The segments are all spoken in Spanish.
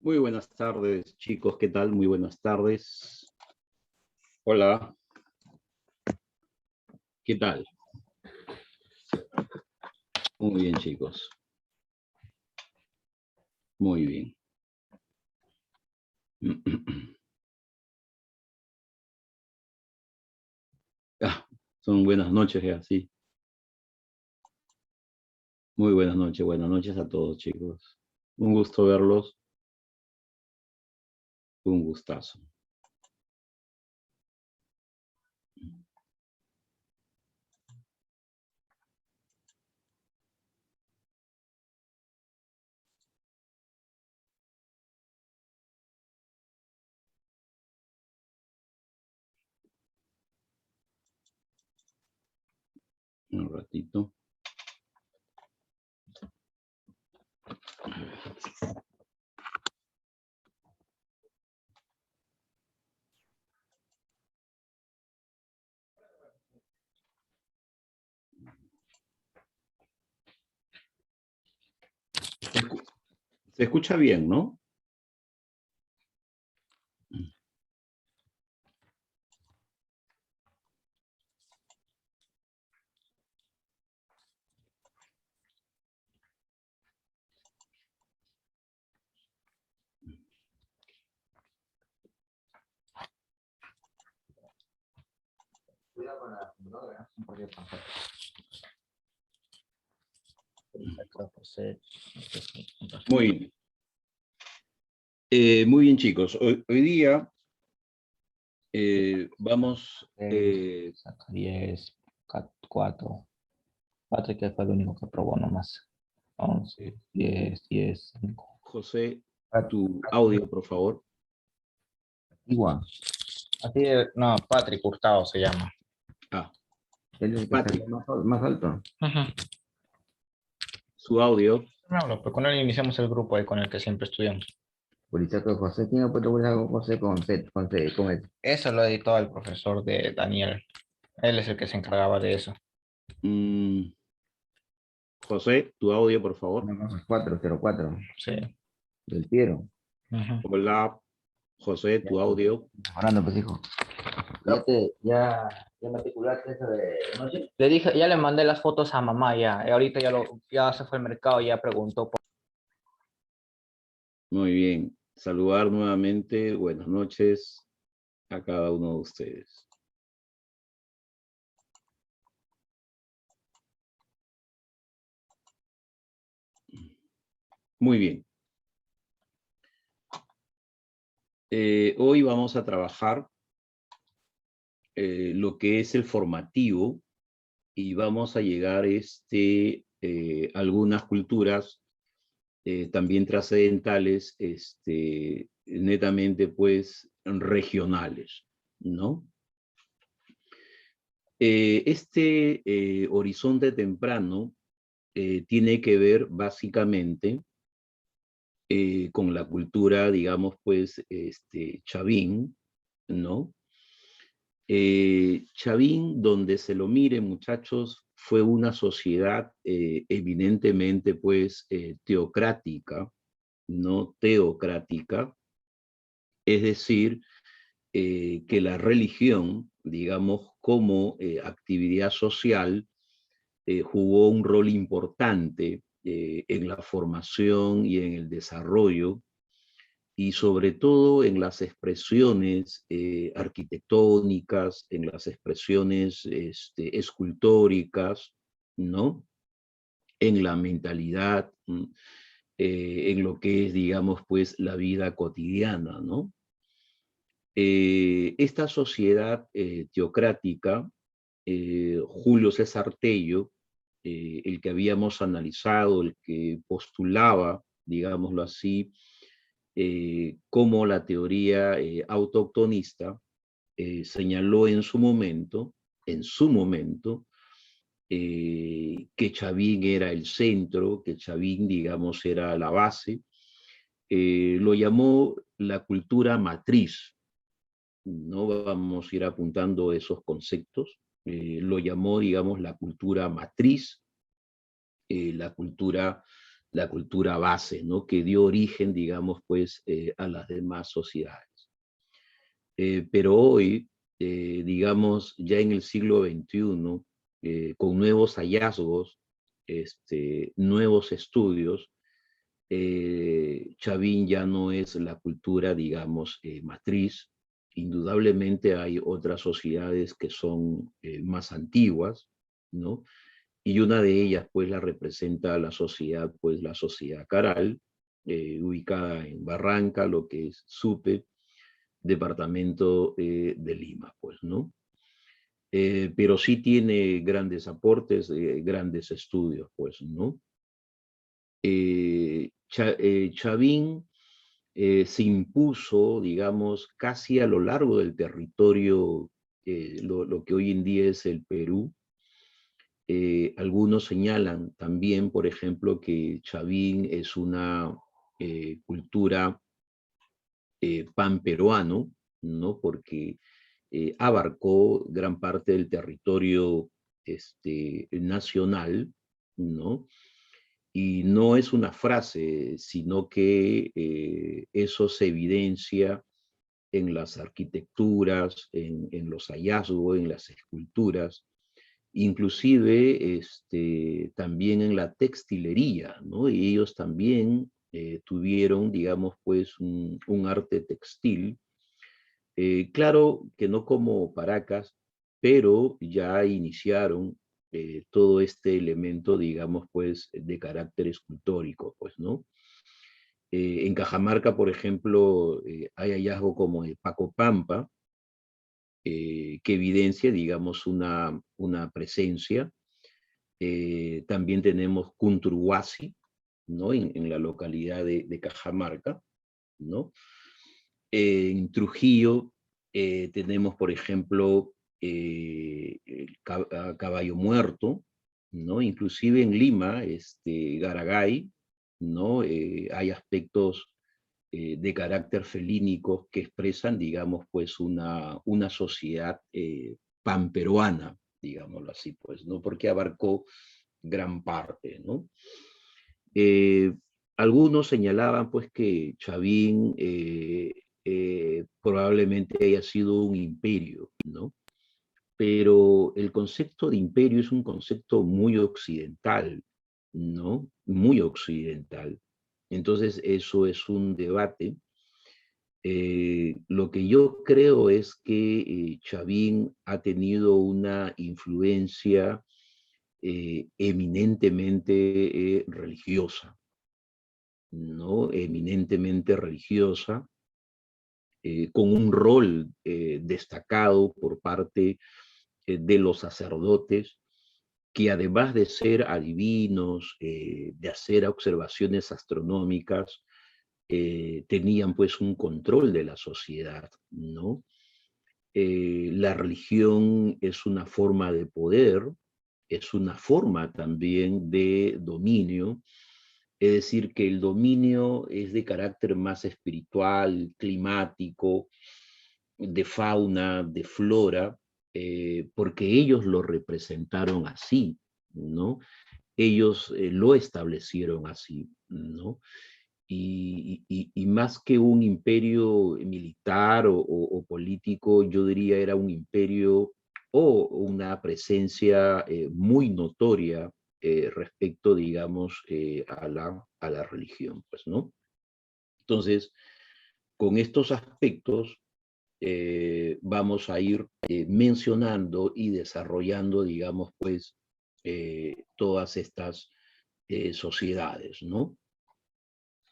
Muy buenas tardes, chicos. ¿Qué tal? Muy buenas tardes. Hola. ¿Qué tal? Muy bien, chicos. Muy bien. Son buenas noches ya, sí. Muy buenas noches a todos, chicos. Un gusto verlos. Un gustazo. Un ratito. Se escucha bien, ¿no? Cuidado con la computadora, ¿no? Porque pasa. Muy bien, chicos. Hoy día vamos... 10, 4. Patrick que fue el único que probó nomás. 11, 10, 10, 5. José, tu audio, por favor. Igual. Así es, no, Patrick Hurtado se llama. Él es el que Patrick. está más alto. Ajá. Su audio. No hablo, pues con él iniciamos el grupo ahí con el que siempre estudiamos. Publicado José, ¿quién ha puesto publicado José con Z, con C, con S? Eso lo editó el profesor de Daniel. Él es el que se encargaba de eso. José, tu audio, por favor. 404 Sí. del Piero. Ajá. Hola, José, tu audio. Mejorando, pues, hijo. Ya matriculaste eso de noche. Le dije, ya le mandé las fotos a mamá ya. Ahorita ya se fue al mercado y ya preguntó por... Muy bien. Saludar nuevamente. Buenas noches a cada uno de ustedes. Muy bien. Hoy vamos a trabajar lo que es el formativo y vamos a llegar a algunas culturas también trascendentales, netamente pues regionales, ¿no? Horizonte temprano tiene que ver básicamente con la cultura, digamos, pues, chavín, ¿no? Chavín, donde se lo mire, muchachos, fue una sociedad eminentemente, pues, teocrática, no teocrática, es decir, que la religión, digamos, como actividad social, jugó un rol importante en la formación y en el desarrollo, y sobre todo en las expresiones arquitectónicas, en las expresiones escultóricas, ¿no? En la mentalidad, en lo que es, digamos, pues, la vida cotidiana, ¿no? Esta sociedad teocrática, Julio César Tello, el que habíamos analizado, el que postulaba, digámoslo así, como la teoría autoctonista, señaló en su momento, que Chavín era el centro, que Chavín, digamos, era la base, lo llamó la cultura matriz. No vamos a ir apuntando esos conceptos. Lo llamó, digamos, la cultura matriz, la cultura la cultura base, ¿no? Que dio origen, digamos, pues, a las demás sociedades. Pero hoy, digamos, ya en el siglo XXI, con nuevos hallazgos, nuevos estudios, Chavín ya no es la cultura, digamos, matriz. Indudablemente hay otras sociedades que son más antiguas, ¿no? Y una de ellas, pues, la representa la sociedad, pues, la sociedad Caral, ubicada en Barranca, lo que es Supe, departamento de Lima, pues, ¿no? Pero sí tiene grandes aportes, grandes estudios, pues, ¿no? Chavín se impuso, digamos, casi a lo largo del territorio, lo que hoy en día es el Perú. Algunos señalan también, por ejemplo, que Chavín es una cultura panperuano, ¿no? Porque abarcó gran parte del territorio nacional, ¿no? Y no es una frase, sino que eso se evidencia en las arquitecturas, en los hallazgos, en las esculturas, inclusive también en la textilería, ¿no? Y ellos también tuvieron, digamos, pues un arte textil, claro que no como Paracas, pero ya iniciaron todo este elemento, digamos, pues, de carácter escultórico, pues, ¿no? En Cajamarca, por ejemplo, hay hallazgo como el Paco Pampa, que evidencia, digamos, una presencia. También tenemos Cunturhuasi, ¿no? En la localidad de Cajamarca, ¿no? En Trujillo tenemos, por ejemplo, el Caballo Muerto, ¿no? Inclusive en Lima, Garagay, ¿no? Hay aspectos de carácter felínico que expresan, digamos, pues una sociedad panperuana, digámoslo así, pues, ¿no? Porque abarcó gran parte, ¿no? Eh, Algunos señalaban, pues, que Chavín probablemente haya sido un imperio, ¿no? Pero el concepto de imperio es un concepto muy occidental, ¿no? Muy occidental. Entonces, eso es un debate. Lo que yo creo es que Chavín ha tenido una influencia eminentemente religiosa, ¿no? Eminentemente religiosa, con un rol destacado por parte de los sacerdotes, que además de ser adivinos, de hacer observaciones astronómicas, tenían pues un control de la sociedad, ¿no? La religión es una forma de poder, es una forma también de dominio, es decir, que el dominio es de carácter más espiritual, climático, de fauna, de flora, porque ellos lo representaron así, ¿no? Ellos lo establecieron así, ¿no? Y más que un imperio militar o político, yo diría era un imperio o una presencia muy notoria respecto, digamos, a la religión, pues, ¿no? Entonces, con estos aspectos vamos a ir mencionando y desarrollando, digamos, pues, todas estas sociedades, ¿no?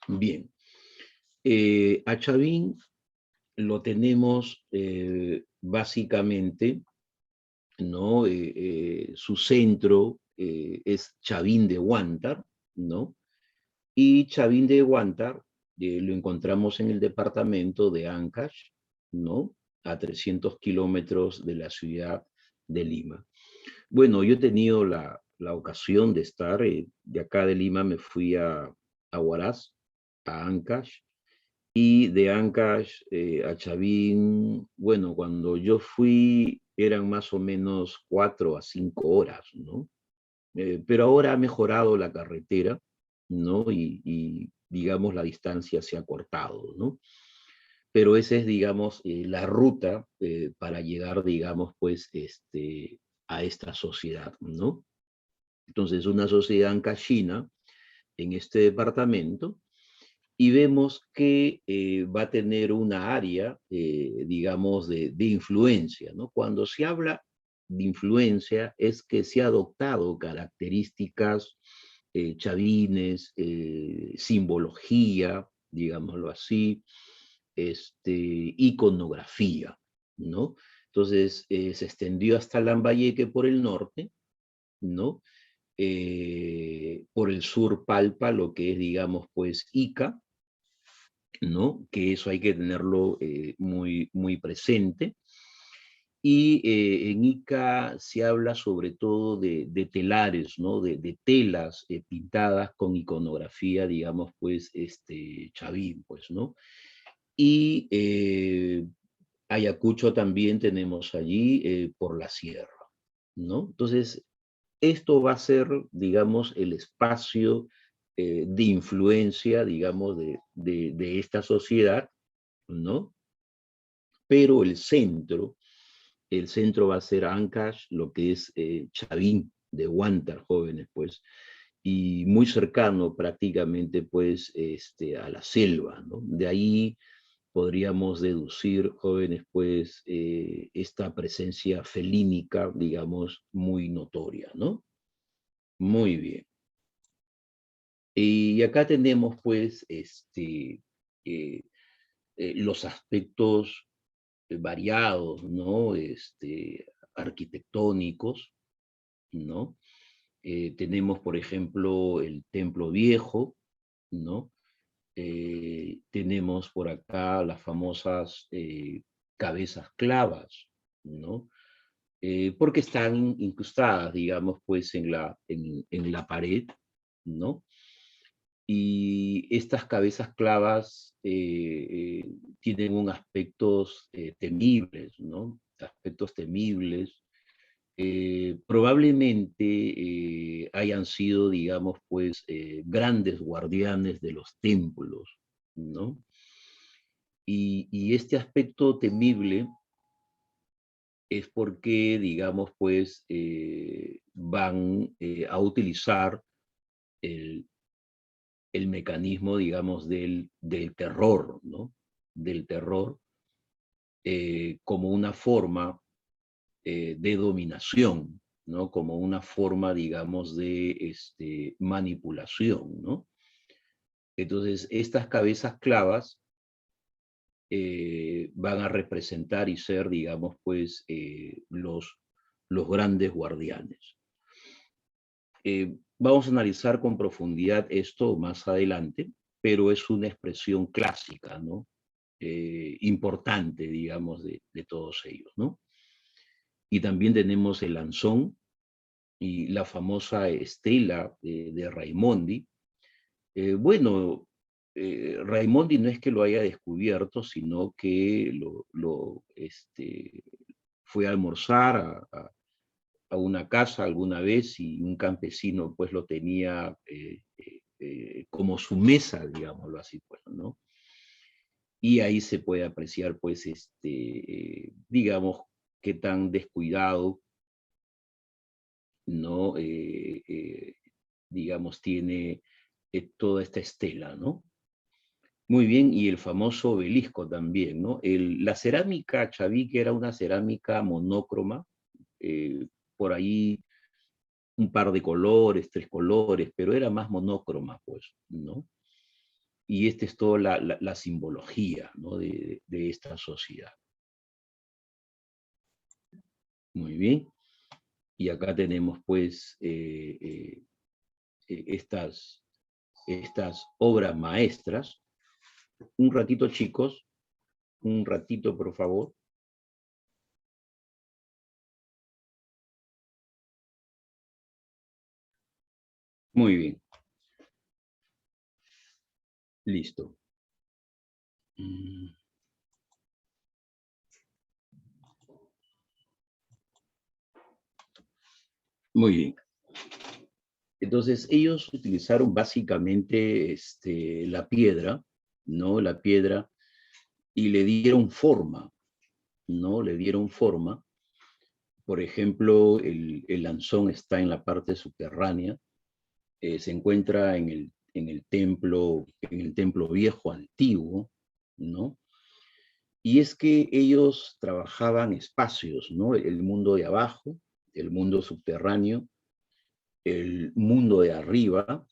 Bien, a Chavín lo tenemos básicamente, ¿no? Su centro es Chavín de Huántar, ¿no? Y Chavín de Huántar lo encontramos en el departamento de Ancash, ¿no? A 300 kilómetros de la ciudad de Lima. Bueno, yo he tenido la ocasión de estar, de acá de Lima me fui a Huaraz, a Ancash, y de Ancash a Chavín, bueno, cuando yo fui eran más o menos 4 a 5 horas, ¿no? Pero ahora ha mejorado la carretera, ¿no? Y, digamos, la distancia se ha cortado, ¿no? Pero esa es, digamos, la ruta para llegar, digamos, pues, a esta sociedad, ¿no? Entonces, una sociedad ancashina en este departamento, y vemos que va a tener una área, digamos, de influencia, ¿no? Cuando se habla de influencia es que se ha adoptado características chavines, simbología, digámoslo así, iconografía, ¿no? Entonces se extendió hasta Lambayeque por el norte, ¿no? Por el sur palpa lo que es, digamos, pues Ica, ¿no? Que eso hay que tenerlo muy, muy presente. Y en Ica se habla sobre todo de telares, ¿no? De telas pintadas con iconografía, digamos, pues, chavín, pues, ¿no? Y Ayacucho también tenemos allí por la sierra, ¿no? Entonces, esto va a ser, digamos, el espacio de influencia, digamos, de esta sociedad, ¿no? Pero el centro va a ser Ancash, lo que es Chavín, de Huántar, jóvenes, pues, y muy cercano prácticamente, pues, a la selva, ¿no? De ahí podríamos deducir, jóvenes, pues, esta presencia felínica, digamos, muy notoria, ¿no? Muy bien. Y acá tenemos, pues, eh, los aspectos variados, ¿no? Arquitectónicos, ¿no? Tenemos, por ejemplo, el Templo Viejo, ¿no? Tenemos por acá las famosas cabezas clavas, ¿no? Porque están incrustadas, digamos, pues en la pared, ¿no? Y estas cabezas clavas tienen un aspectos temibles, ¿no? Aspectos temibles. Probablemente hayan sido, digamos, pues, grandes guardianes de los templos, ¿no? Y este aspecto temible es porque, digamos, pues, van a utilizar el, el mecanismo, digamos, del terror, ¿no? Del terror como una forma de dominación, ¿no? Como una forma, digamos, de manipulación, ¿no? Entonces, estas cabezas clavas van a representar y ser, digamos, pues, los grandes guardianes. Vamos a analizar con profundidad esto más adelante, pero es una expresión clásica, ¿no? Importante, digamos, de todos ellos, ¿no? Y también tenemos el lanzón y la famosa estela de Raimondi. Bueno, Raimondi no es que lo haya descubierto, sino que fue a almorzar a una casa alguna vez y un campesino pues lo tenía como su mesa, digámoslo así, pues, ¿no? Y ahí se puede apreciar, pues, digamos, qué tan descuidado, ¿no? Digamos, tiene toda esta estela, ¿no? Muy bien, y el famoso obelisco también, ¿no? La cerámica chaví, era una cerámica monócroma, eh, por ahí un par de colores, tres colores, pero era más monócroma, pues, ¿no? Y esta es toda la simbología, ¿no? de esta sociedad. Muy bien. Y acá tenemos, pues, estas obras maestras. Un ratito, chicos, un ratito, por favor. Muy bien. Listo. Muy bien. Entonces, ellos utilizaron básicamente la piedra, ¿no? La piedra, y le dieron forma, ¿no? Le dieron forma. Por ejemplo, el lanzón está en la parte subterránea, se encuentra en el templo viejo antiguo, ¿no? Y es que ellos trabajaban espacios, ¿no? El mundo de abajo, el mundo subterráneo, el mundo de arriba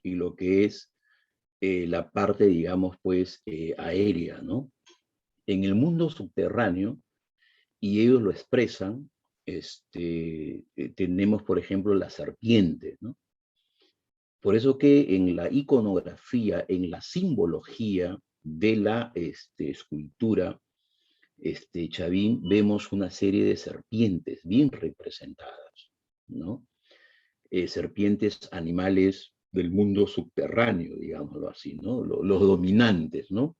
y lo que es la parte, digamos, pues, aérea, ¿no? En el mundo subterráneo, y ellos lo expresan, tenemos, por ejemplo, la serpiente, ¿no? Por eso que en la iconografía, en la simbología de la escultura Chavín, vemos una serie de serpientes bien representadas, ¿no? Serpientes, animales del mundo subterráneo, digámoslo así, ¿no? Los dominantes, ¿no?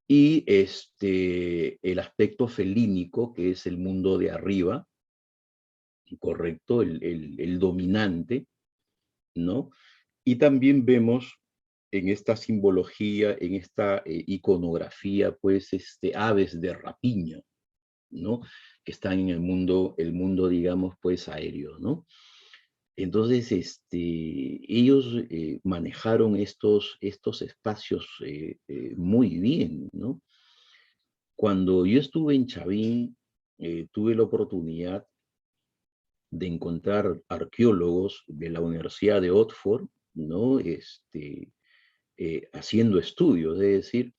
Y el aspecto felínico, que es el mundo de arriba, correcto, el dominante, ¿no? Y también vemos en esta simbología, en esta iconografía, pues, aves de rapiña, ¿no? Que están en el mundo, digamos, pues, aéreo, ¿no? Entonces, ellos manejaron estos espacios muy bien, ¿no? Cuando yo estuve en Chavín, tuve la oportunidad de encontrar arqueólogos de la Universidad de Oxford, ¿no? Haciendo estudios, es decir,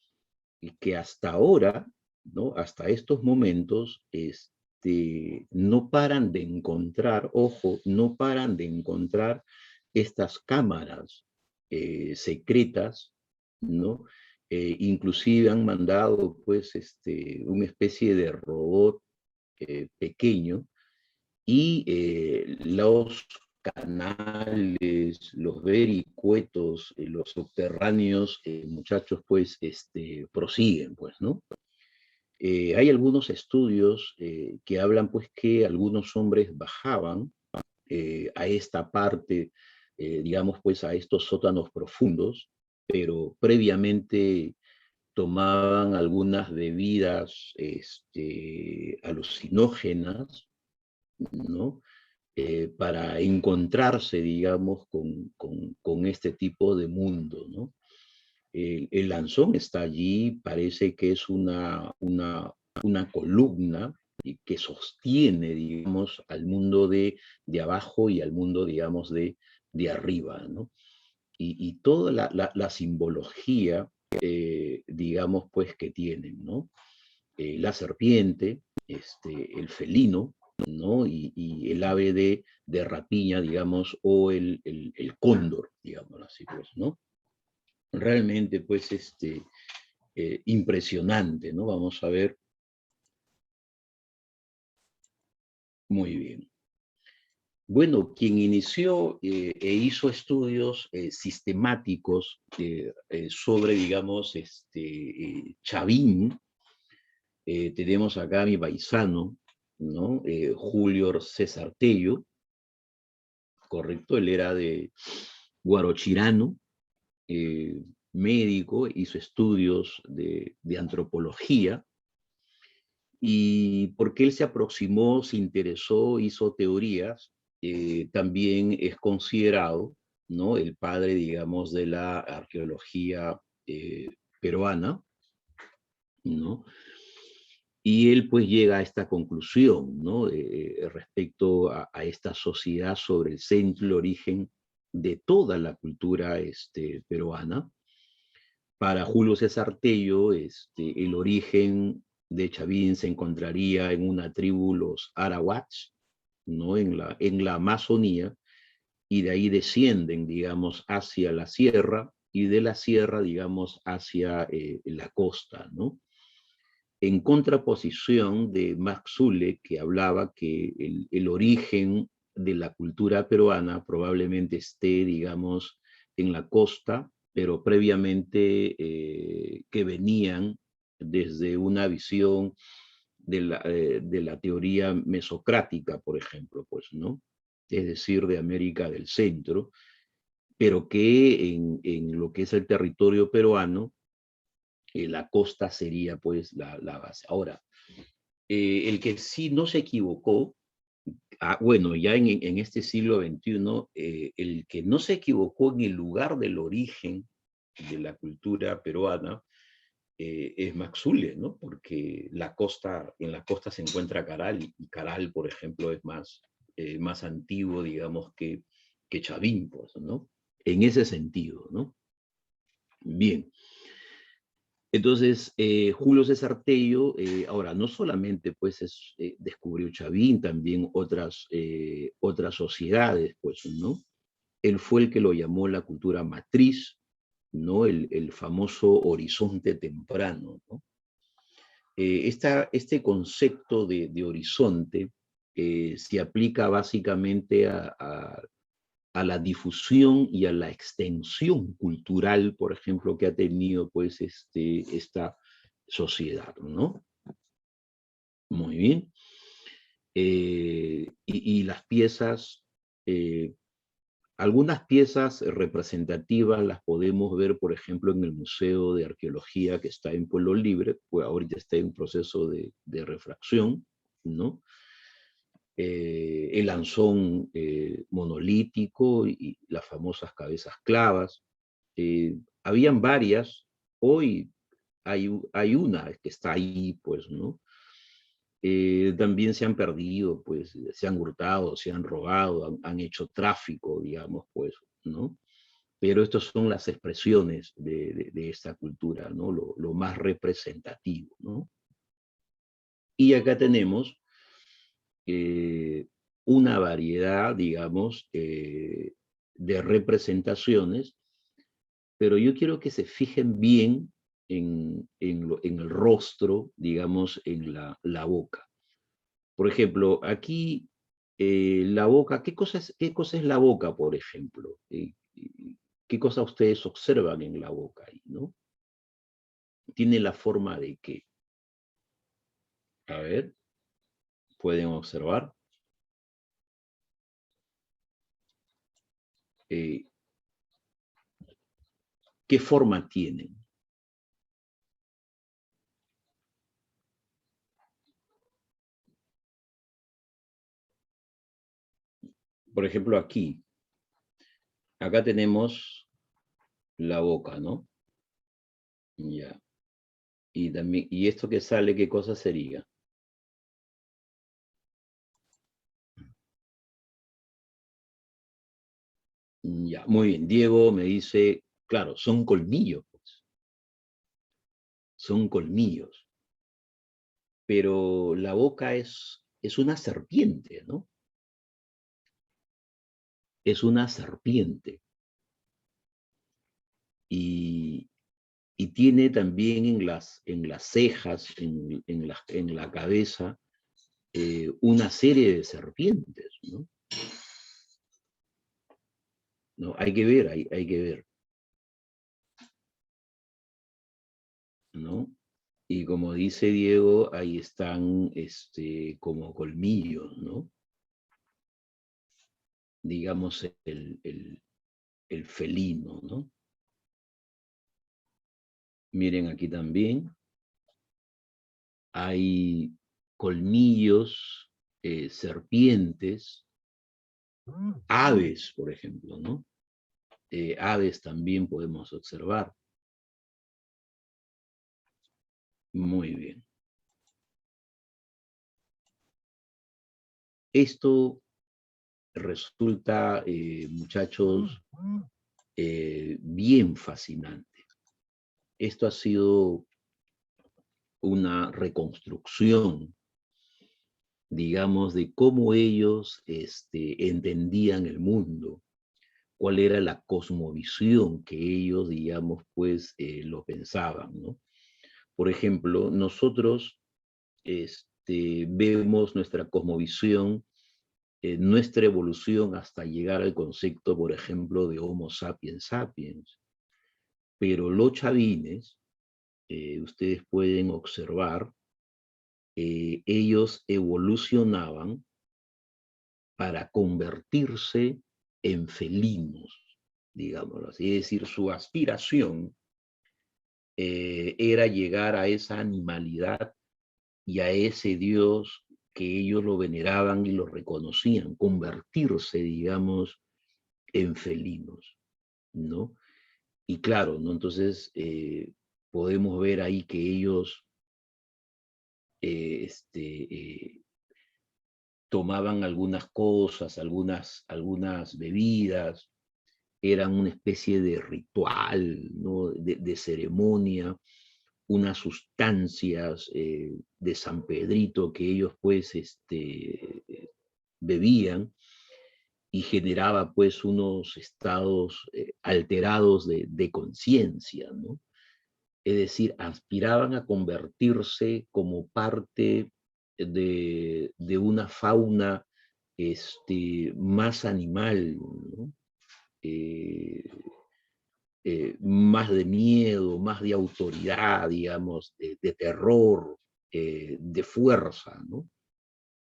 que hasta ahora, ¿no? Hasta estos momentos, no paran de encontrar, ojo, no paran de encontrar estas cámaras secretas, ¿no? Inclusive han mandado, pues, una especie de robot pequeño y los canales, los vericuetos, los subterráneos, muchachos, pues, prosiguen, pues, ¿no? Hay algunos estudios que hablan, pues, que algunos hombres bajaban a esta parte, digamos, pues, a estos sótanos profundos, pero previamente tomaban algunas bebidas alucinógenas, ¿no? Para encontrarse, digamos, con este tipo de mundo, ¿no? El lanzón está allí, parece que es una columna que sostiene, digamos, al mundo de abajo y al mundo, digamos, de arriba, ¿no? Y toda la simbología, digamos, pues, que tienen, ¿no? La serpiente, el felino, ¿no? Y el ave de rapiña, digamos, o el cóndor, digamos así, pues, ¿no? Realmente, pues, impresionante, ¿no? Vamos a ver. Muy bien. Bueno, quien inició e hizo estudios sistemáticos sobre, digamos, Chavín, tenemos acá a mi paisano, ¿no? Julio César Tello, correcto, él era de Guarochirano, médico, hizo estudios de antropología, y porque él se aproximó, se interesó, hizo teorías, también es considerado, ¿no? El padre, digamos, de la arqueología peruana, ¿no? Y él pues llega a esta conclusión, ¿no? Respecto a esta sociedad sobre el centro, el origen de toda la cultura peruana. Para Julio César Tello, el origen de Chavín se encontraría en una tribu, los Arawaks, ¿no? En la Amazonía, y de ahí descienden, digamos, hacia la sierra, y de la sierra, digamos, hacia la costa, ¿no? En contraposición de Max Zule, que hablaba que el origen de la cultura peruana probablemente esté, digamos, en la costa, pero previamente que venían desde una visión de la teoría mesocrática, por ejemplo, pues, ¿no? es decir, de América del Centro, pero que en lo que es el territorio peruano, la costa sería pues la base. Ahora, el que sí no se equivocó, bueno, ya en este siglo XXI, el que no se equivocó en el lugar del origen de la cultura peruana es Max Zulle, ¿no? Porque en la costa se encuentra Caral, y Caral, por ejemplo, es más antiguo, digamos, que Chavín, pues, ¿no? En ese sentido, ¿no? Bien. Entonces, Julio César Tello, ahora, no solamente pues descubrió Chavín, también otras sociedades, pues, ¿no? Él fue el que lo llamó la cultura matriz, ¿no? El famoso horizonte temprano, ¿no? Este concepto de horizonte se aplica básicamente a la difusión y a la extensión cultural, por ejemplo, que ha tenido pues esta sociedad, ¿no? Muy bien. Y las piezas, algunas piezas representativas las podemos ver, por ejemplo, en el Museo de Arqueología que está en Pueblo Libre, pues ahorita está en proceso de refracción, ¿no? El anzón monolítico y las famosas cabezas clavas. Habían varias, hoy hay una que está ahí, pues, ¿no? También se han perdido, pues, se han hurtado, se han robado, han hecho tráfico, digamos, pues, ¿no? Pero estas son las expresiones de esta cultura, ¿no? Lo más representativo, ¿no? Y acá tenemos una variedad, digamos, de representaciones, pero yo quiero que se fijen bien en el rostro, digamos, en la boca. Por ejemplo, aquí la boca, ¿qué cosa es la boca, por ejemplo? ¿Qué cosa ustedes observan en la boca ahí, no? ¿Tiene la forma de qué? A ver, pueden observar. Eh, ¿Qué forma tienen? Por ejemplo, acá tenemos la boca, ¿no? Ya. Y también, ¿y esto que sale, qué cosa sería? Ya, muy bien. Diego me dice, claro, son colmillos, pues. Son colmillos. Pero la boca es una serpiente, ¿no? Es una serpiente. Y, y tiene también en las cejas, en la cabeza, una serie de serpientes, ¿no? No, hay que ver, hay que ver, ¿no? Y como dice Diego, ahí están como colmillos, ¿no? Digamos el felino, ¿no? Miren aquí también, hay colmillos, serpientes, aves, por ejemplo, ¿no? Aves también podemos observar. Muy bien. Esto resulta, muchachos, bien fascinante. Esto ha sido una reconstrucción, digamos, de cómo ellos entendían el mundo, cuál era la cosmovisión que ellos, digamos, pues lo pensaban, ¿no? Por ejemplo, nosotros vemos nuestra cosmovisión, nuestra evolución hasta llegar al concepto, por ejemplo, de Homo sapiens sapiens. Pero los chavines, ustedes pueden observar, ellos evolucionaban para convertirse en felinos, digámoslo así. Es decir, su aspiración era llegar a esa animalidad y a ese Dios que ellos lo veneraban y lo reconocían, convertirse, digamos, en felinos, ¿no? Y claro, ¿no? Entonces podemos ver ahí que ellos tomaban algunas cosas, algunas bebidas, eran una especie de ritual, ¿no? de ceremonia, unas sustancias de San Pedrito que ellos pues bebían y generaba pues unos estados alterados de conciencia, ¿no? Es decir, aspiraban a convertirse como parte de una fauna más animal, ¿no? Eh, más de miedo, más de autoridad, digamos, de terror, de fuerza, ¿no?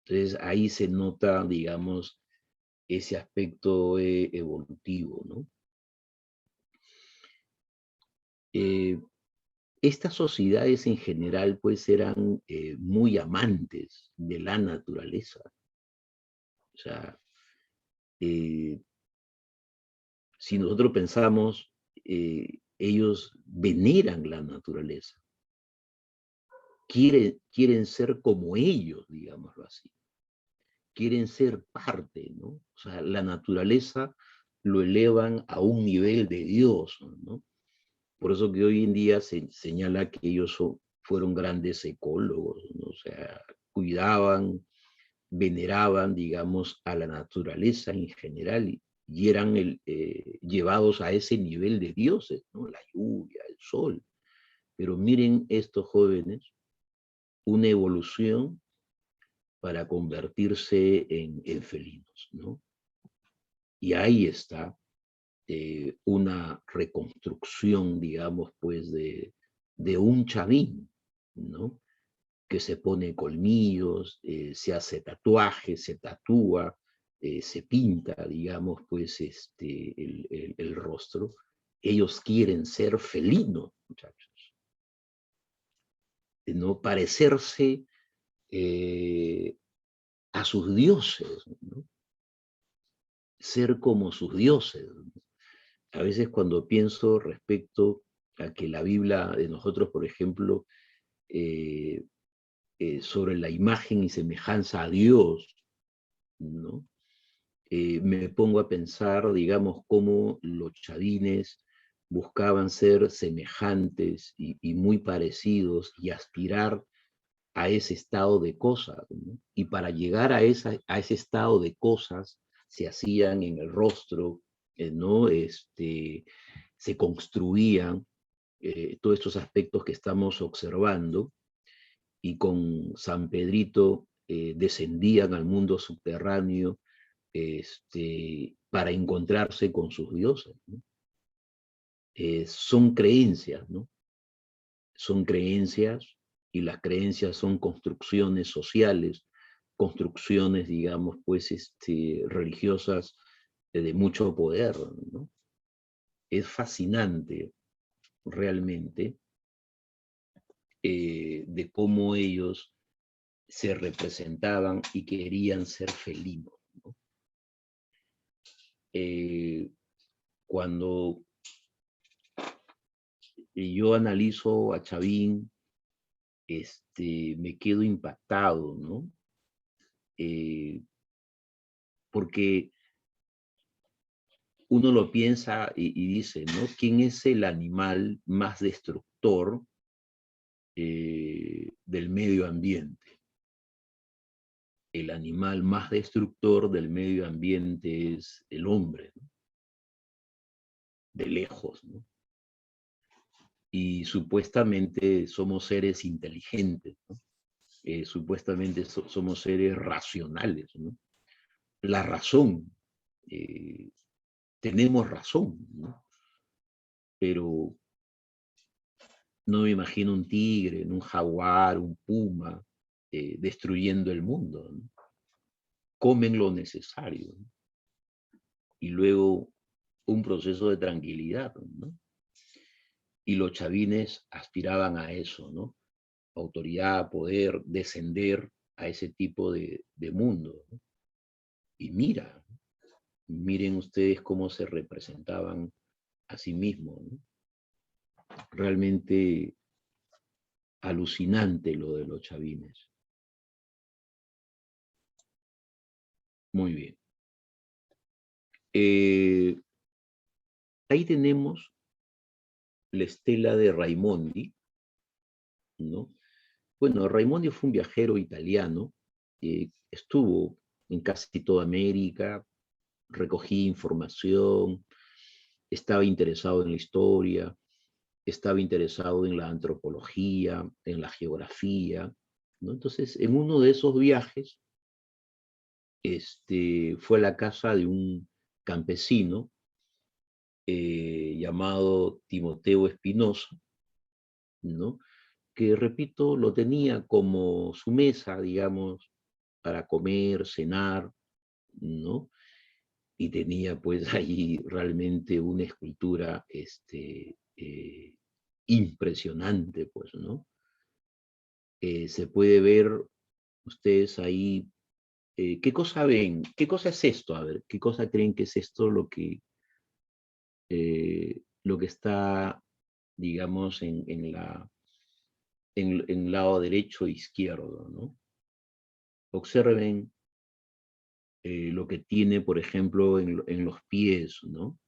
Entonces ahí se nota, digamos, ese aspecto evolutivo, ¿no? Estas sociedades en general, pues, eran muy amantes de la naturaleza. O sea, si nosotros pensamos, ellos veneran la naturaleza. Quieren ser como ellos, digámoslo así. Quieren ser parte, ¿no? O sea, la naturaleza lo elevan a un nivel de Dios, ¿no? Por eso que hoy en día se señala que ellos fueron grandes ecólogos, ¿no? O sea, cuidaban, veneraban, digamos, a la naturaleza en general y eran llevados a ese nivel de dioses, ¿no? La lluvia, el sol. Pero miren estos jóvenes, una evolución para convertirse en felinos, ¿no? Y ahí está una reconstrucción, digamos, pues, de un Chavín, ¿no? Que se pone colmillos, se hace tatuajes, se tatúa, se pinta, digamos, pues, el rostro. Ellos quieren ser felinos, muchachos, no parecerse a sus dioses, ¿no? Ser como sus dioses, ¿no? A veces cuando pienso respecto a que la Biblia de nosotros, por ejemplo, sobre la imagen y semejanza a Dios, ¿no? Me pongo a pensar, digamos, cómo los chavines buscaban ser semejantes y muy parecidos y aspirar a ese estado de cosas, ¿no? Y para llegar a ese estado de cosas se hacían en el rostro, ¿no? Se construían todos estos aspectos que estamos observando y con San Pedrito descendían al mundo subterráneo para encontrarse con sus dioses, ¿no? Son creencias, ¿no? Son creencias y las creencias son construcciones sociales, construcciones, digamos, pues, religiosas de mucho poder, ¿no? Es fascinante realmente de cómo ellos se representaban y querían ser felinos, ¿no? Cuando yo analizo a Chavín, me quedo impactado, ¿no? Porque uno lo piensa y dice, ¿no? ¿Quién es el animal más destructor del medio ambiente? El animal más destructor del medio ambiente es el hombre, ¿no? De lejos, ¿no? Y supuestamente somos seres inteligentes, ¿no? Supuestamente somos seres racionales, ¿no? La razón, tenemos razón, ¿no? Pero no me imagino un tigre, un jaguar, un puma, destruyendo el mundo, ¿no? comen lo necesario, ¿no? Y luego un proceso de tranquilidad, ¿no? Y los chavines aspiraban a eso, ¿no? Autoridad, poder, descender a ese tipo de mundo, ¿no? Y miren ustedes cómo se representaban a sí mismos, ¿no? Realmente alucinante lo de los chavines. Muy bien. Ahí tenemos la estela de Raimondi, ¿no? Bueno, Raimondi fue un viajero italiano, estuvo en casi toda América, recogía información, estaba interesado en la historia, estaba interesado en la antropología, en la geografía, ¿no? Entonces, en uno de esos viajes, fue a la casa de un campesino llamado Timoteo Espinosa, ¿no? Que, repito, lo tenía como su mesa, digamos, para comer, cenar, ¿no? Y tenía pues ahí realmente una escultura impresionante, pues, ¿no? Se puede ver ustedes ahí, ¿qué cosa ven? ¿Qué cosa es esto? A ver, ¿qué cosa creen que es esto lo que está, digamos, en el lado derecho e izquierdo, ¿no? Observen lo que tiene, por ejemplo, en los pies, ¿no?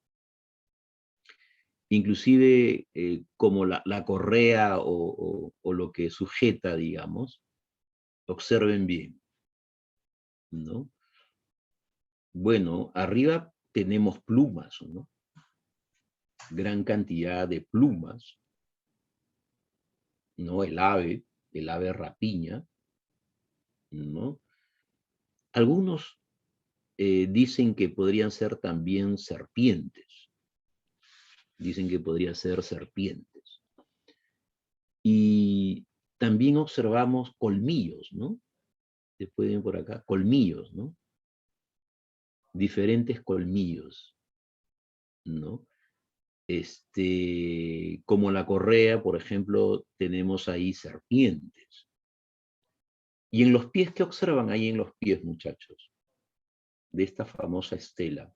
Inclusive como la correa o lo que sujeta, digamos, observen bien, ¿no? Bueno, arriba tenemos plumas, ¿no? Gran cantidad de plumas, ¿no? El ave rapiña, ¿no? Algunos dicen que podrían ser también serpientes. Dicen que podría ser serpientes. Y también observamos colmillos, ¿no? Se pueden por acá, colmillos, ¿no? Diferentes colmillos, ¿no? Como la correa, por ejemplo, tenemos ahí serpientes. Y en los pies, ¿qué observan ahí en los pies, muchachos? De esta famosa estela.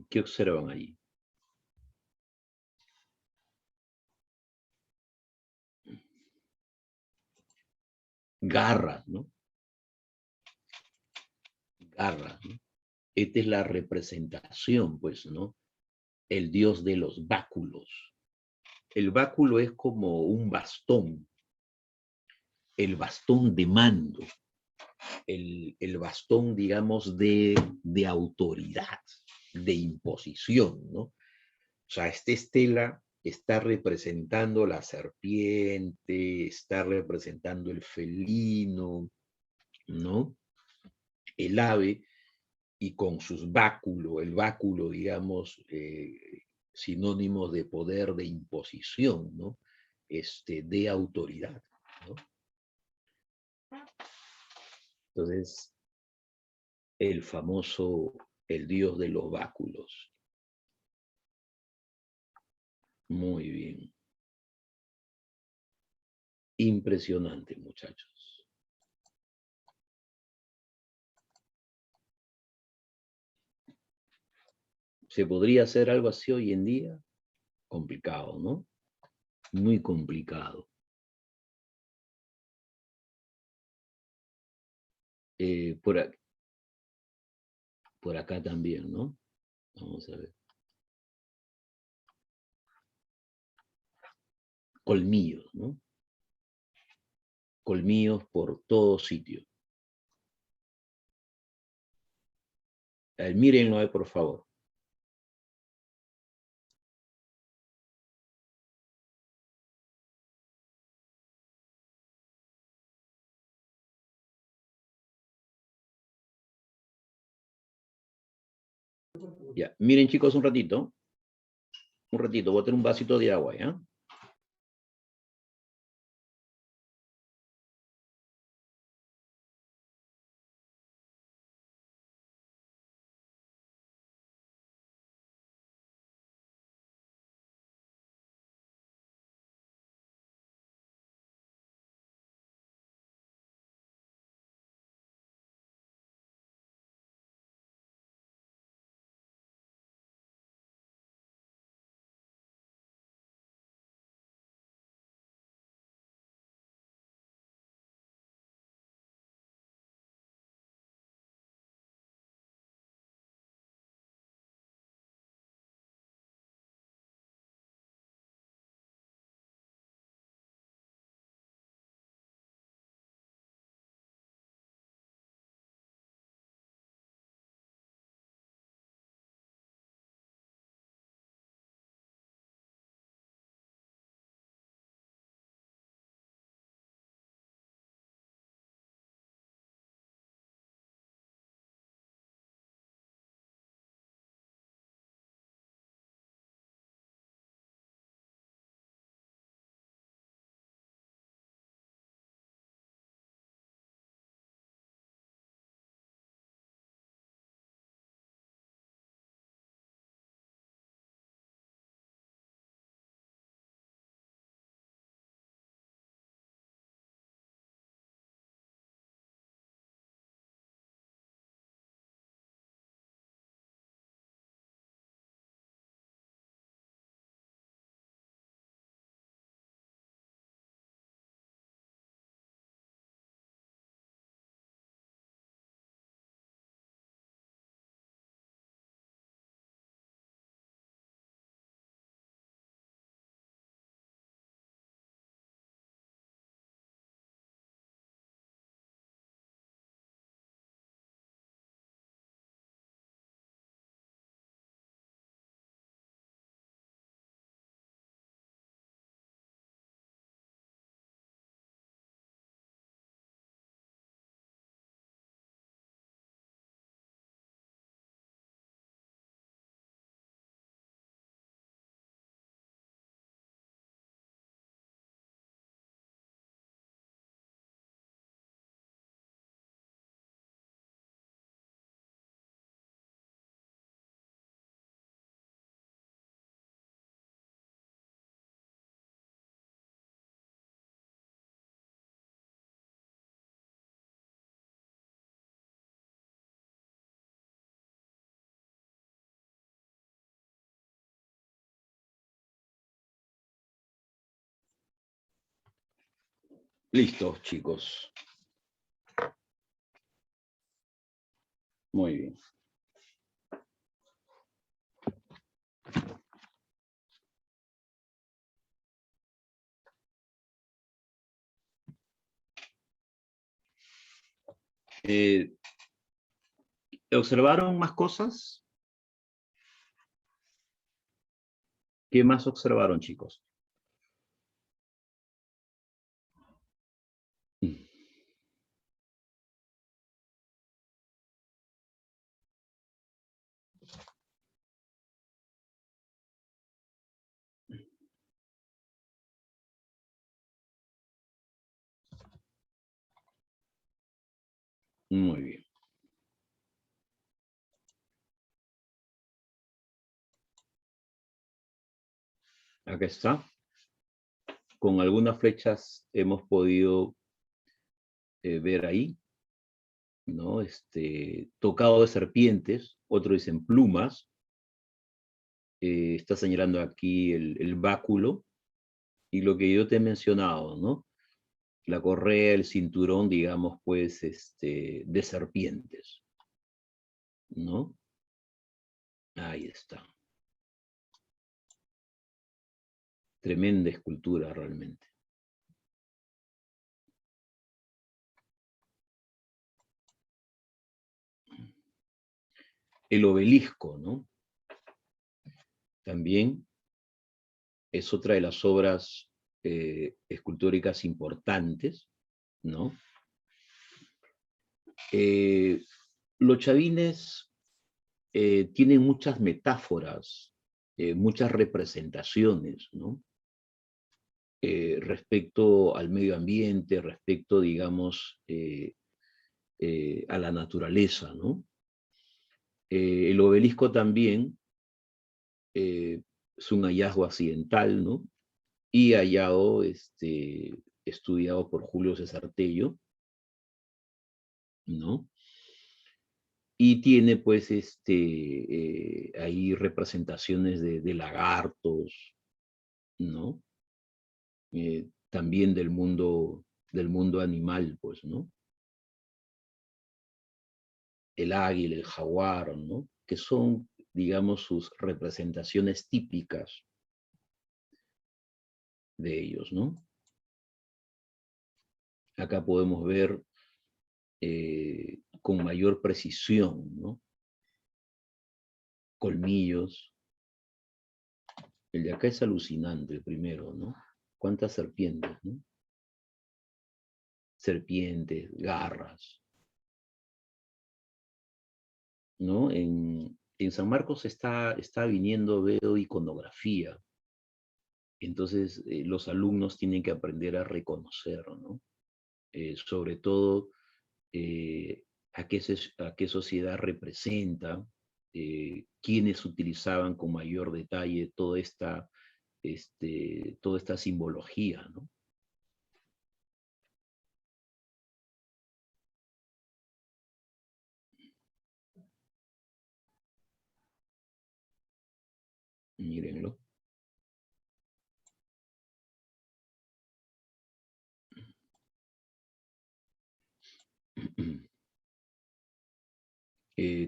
¿Qué observan ahí? Garras, ¿no? Garras, ¿no? Esta es la representación, pues, ¿no? El dios de los báculos. El báculo es como un bastón, el bastón de mando, el bastón, digamos, de autoridad, de imposición, ¿no? O sea, esta estela está representando la serpiente, está representando el felino, ¿no? El ave, y con sus báculos, el báculo, digamos, sinónimo de poder, de imposición, ¿no? De autoridad, ¿no? Entonces, el famoso, el dios de los báculos. Muy bien. Impresionante, muchachos. ¿Se podría hacer algo así hoy en día? Complicado, ¿no? Muy complicado. Por acá también, ¿no? Vamos a ver. Colmillos, ¿no? Colmillos por todo sitio. Mírenlo, por favor. Ya, miren, chicos, un ratito. Un ratito, voy a tener un vasito de agua, ¿ya? Listo, chicos. Muy bien. ¿Observaron más cosas? ¿Qué más observaron, chicos? Muy bien. Acá está. Con algunas flechas hemos podido ver ahí, ¿no? Tocado de serpientes, otros dicen plumas. Está señalando aquí el báculo y lo que yo te he mencionado, ¿no? La correa, el cinturón, digamos, pues, de serpientes, ¿no? Ahí está. Tremenda escultura realmente. El obelisco, ¿no? También es otra de las obras escultóricas importantes, ¿no? Los chavines tienen muchas metáforas, muchas representaciones, ¿no? Respecto al medio ambiente, respecto, digamos, a la naturaleza, ¿no? El obelisco también es un hallazgo accidental, ¿no? Y hallado, estudiado por Julio César Tello, ¿no? Y tiene, pues, ahí representaciones de lagartos, ¿no? También del mundo animal, pues, ¿no? El águila, el jaguar, ¿no? Que son, digamos, sus representaciones típicas de ellos, ¿no? Acá podemos ver con mayor precisión, ¿no? Colmillos. El de acá es alucinante, el primero, ¿no? ¿Cuántas serpientes, no? Serpientes, garras, ¿no? En San Marcos está viniendo, veo, iconografía. Entonces, los alumnos tienen que aprender a reconocer, ¿no? Sobre todo, a qué sociedad representa, quiénes utilizaban con mayor detalle toda esta simbología, ¿no? Mírenlo.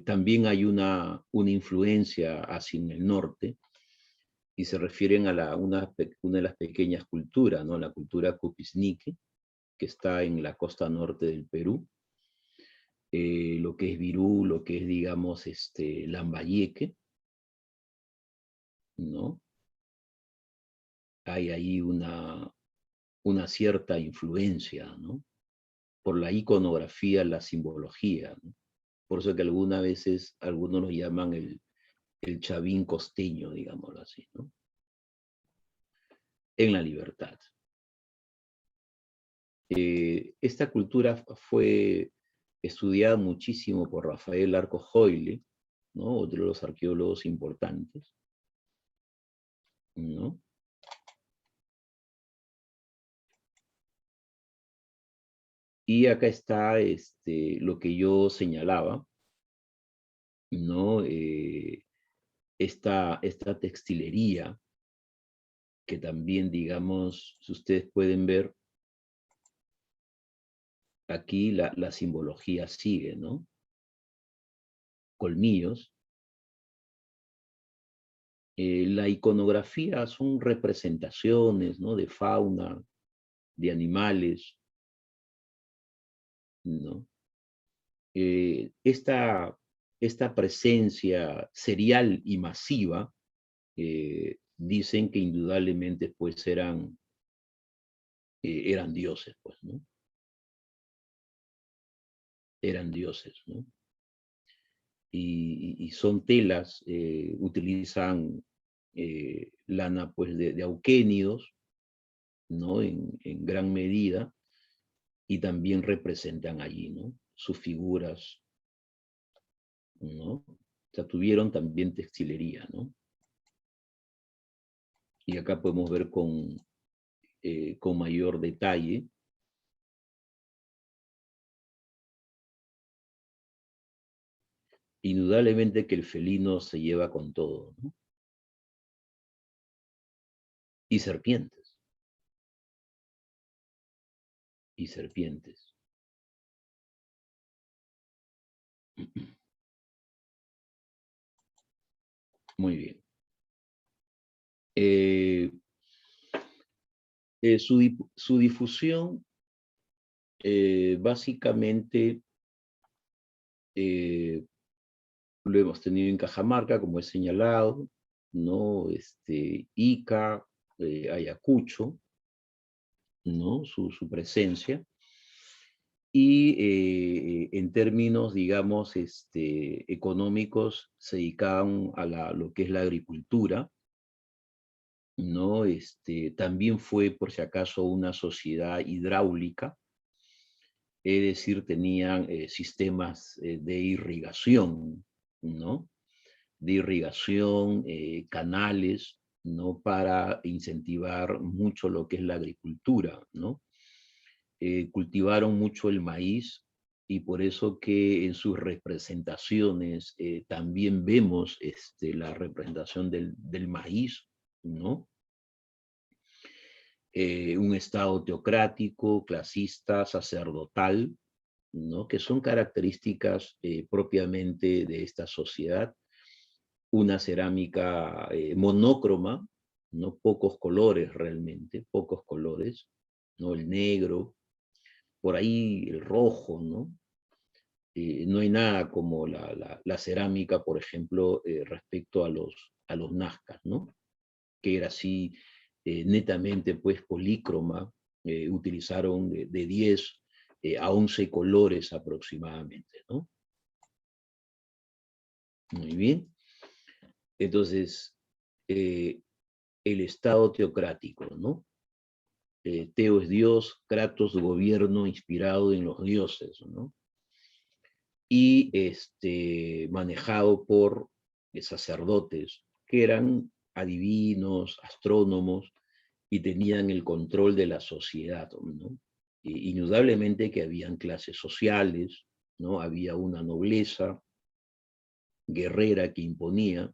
También hay una influencia hacia el norte y se refieren a una de las pequeñas culturas, ¿no? La cultura Cupisnique, que está en la costa norte del Perú, lo que es Virú, lo que es, digamos, Lambayeque, ¿no? Hay ahí una cierta influencia, ¿no? Por la iconografía, la simbología, ¿no? Por eso que algunas veces algunos lo llaman el chavín costeño, digámoslo así, ¿no? En la libertad. Esta cultura fue estudiada muchísimo por Rafael Arco Joyle, ¿no? Otro de los arqueólogos importantes, ¿no? Y acá está lo que yo señalaba, ¿no? Esta textilería que también, digamos, si ustedes pueden ver, aquí la simbología sigue, ¿no? Colmillos. La iconografía son representaciones, ¿no? De fauna, de animales, ¿no? Esta presencia serial y masiva, dicen que indudablemente pues eran dioses, pues, ¿no? Eran dioses, ¿no? Y son telas, utilizan lana pues de auquénidos, ¿no? En gran medida, y también representan allí, ¿no? Sus figuras, ¿no? O sea, tuvieron también textilería, ¿no? Y acá podemos ver con mayor detalle indudablemente que el felino se lleva con todo, ¿no? Y serpientes, y serpientes. Muy bien. Su difusión, básicamente, lo hemos tenido en Cajamarca, como he señalado, ¿no? Ica, Ayacucho, ¿no? Su presencia. Y en términos, digamos, económicos, se dedicaban a lo que es la agricultura, ¿no? También fue, por si acaso, una sociedad hidráulica, es decir, tenían sistemas de irrigación, ¿no? De irrigación, canales, ¿no? Para incentivar mucho lo que es la agricultura, ¿no? Cultivaron mucho el maíz y por eso que en sus representaciones también vemos la representación del maíz, ¿no? Un estado teocrático, clasista, sacerdotal, ¿no? Que son características propiamente de esta sociedad. Una cerámica monócroma, ¿no? Pocos colores realmente, pocos colores, ¿no? El negro, por ahí el rojo, ¿no? No hay nada como la cerámica, por ejemplo, respecto a los nazcas, ¿no? Que era así netamente pues polícroma, utilizaron de 10 a 11 colores aproximadamente, ¿no? Muy bien. Entonces, el Estado teocrático, ¿no? Teo es Dios, Kratos gobierno inspirado en los dioses, ¿no? Y manejado por sacerdotes que eran adivinos, astrónomos, y tenían el control de la sociedad, ¿no? Indudablemente que habían clases sociales, ¿no? Había una nobleza guerrera que imponía,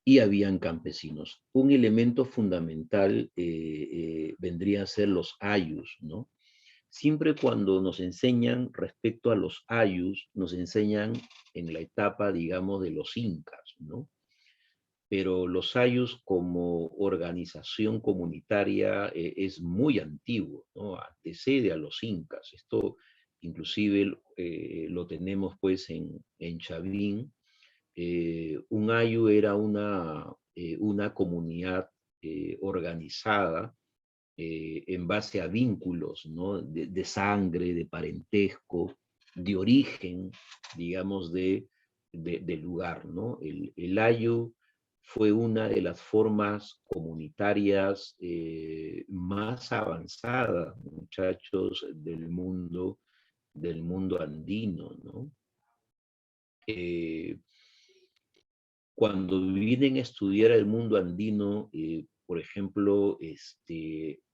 y habían campesinos. Un elemento fundamental vendría a ser los ayus, ¿no? Siempre cuando nos enseñan respecto a los ayus, nos enseñan en la etapa, digamos, de los incas, ¿no? Pero los ayus como organización comunitaria es muy antiguo, ¿no? Antecede a los incas. Esto inclusive lo tenemos pues en Chavín. Un ayu era una comunidad organizada en base a vínculos, ¿no? De sangre, de parentesco, de origen, digamos, del lugar, ¿no? El ayu fue una de las formas comunitarias más avanzadas, muchachos, del mundo andino, ¿no? Cuando vienen a estudiar el mundo andino, por ejemplo,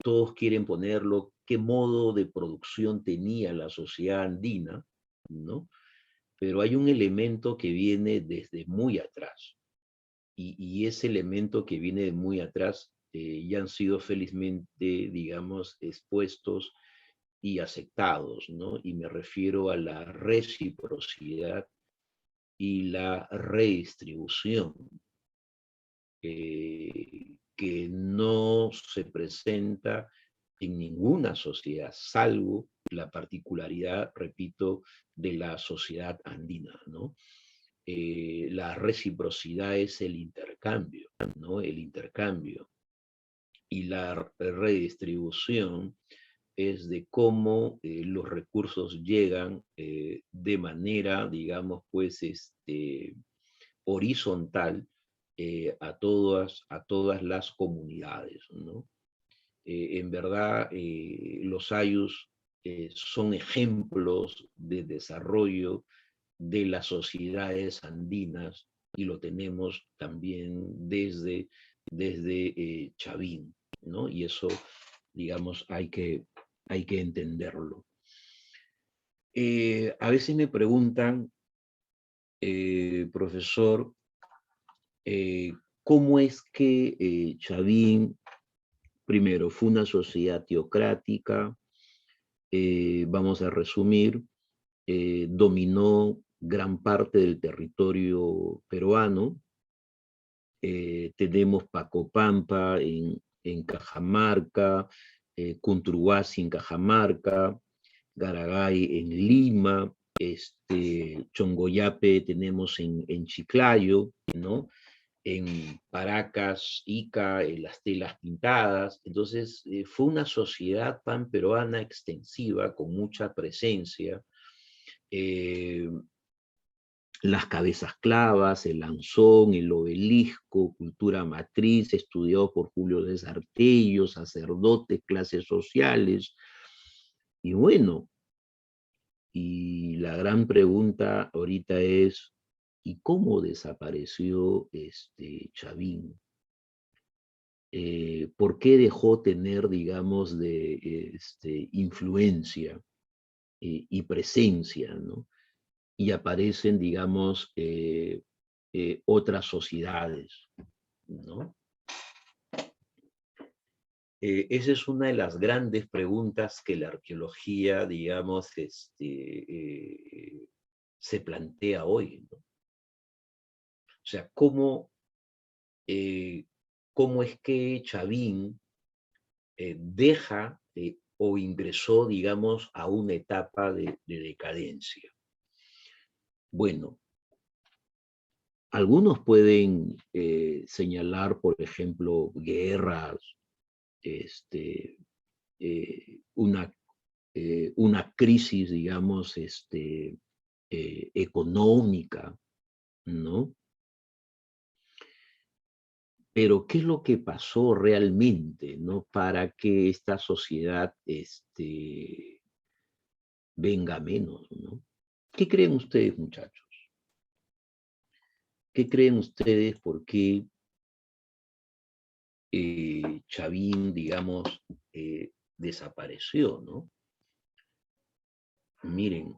todos quieren ponerlo, qué modo de producción tenía la sociedad andina, ¿no? Pero hay un elemento que viene desde muy atrás, y ese elemento que viene de muy atrás ya han sido felizmente, digamos, expuestos y aceptados, ¿no? Y me refiero a la reciprocidad y la redistribución, que no se presenta en ninguna sociedad, salvo la particularidad, repito, de la sociedad andina, ¿no? La reciprocidad es el intercambio, ¿no? El intercambio. Y la redistribución es de cómo los recursos llegan de manera, digamos, pues, horizontal a todas las comunidades, ¿no? En verdad, los ayllus son ejemplos de desarrollo de las sociedades andinas y lo tenemos también desde Chavín, ¿no? Y eso, digamos, hay que entenderlo. A veces me preguntan, profesor, ¿cómo es que Chavín, primero, fue una sociedad teocrática? Vamos a resumir, dominó gran parte del territorio peruano. Tenemos Pacopampa en Cajamarca, Cunturhuasi en Cajamarca, Garagay en Lima, Chongoyape tenemos en Chiclayo, ¿no? En Paracas, Ica, en las telas pintadas. Entonces, fue una sociedad panperuana extensiva, con mucha presencia. Las cabezas clavas, el lanzón, el obelisco, cultura matriz, estudiado por Julio César Tello, sacerdotes, clases sociales. Y bueno, y la gran pregunta ahorita es, ¿y cómo desapareció Chavín? ¿Por qué dejó tener, digamos, influencia y presencia, ¿no? Y aparecen, digamos, otras sociedades, ¿no? Esa es una de las grandes preguntas que la arqueología, digamos, se plantea hoy, ¿no? O sea, ¿cómo es que Chavín deja o ingresó, digamos, a una etapa de decadencia? Bueno, algunos pueden señalar, por ejemplo, guerras, una crisis, digamos, económica, ¿no? Pero ¿qué es lo que pasó realmente, ¿no? Para que esta sociedad venga menos, ¿no? ¿Qué creen ustedes, muchachos? ¿Qué creen ustedes por qué Chavín, digamos, desapareció, ¿no? Miren,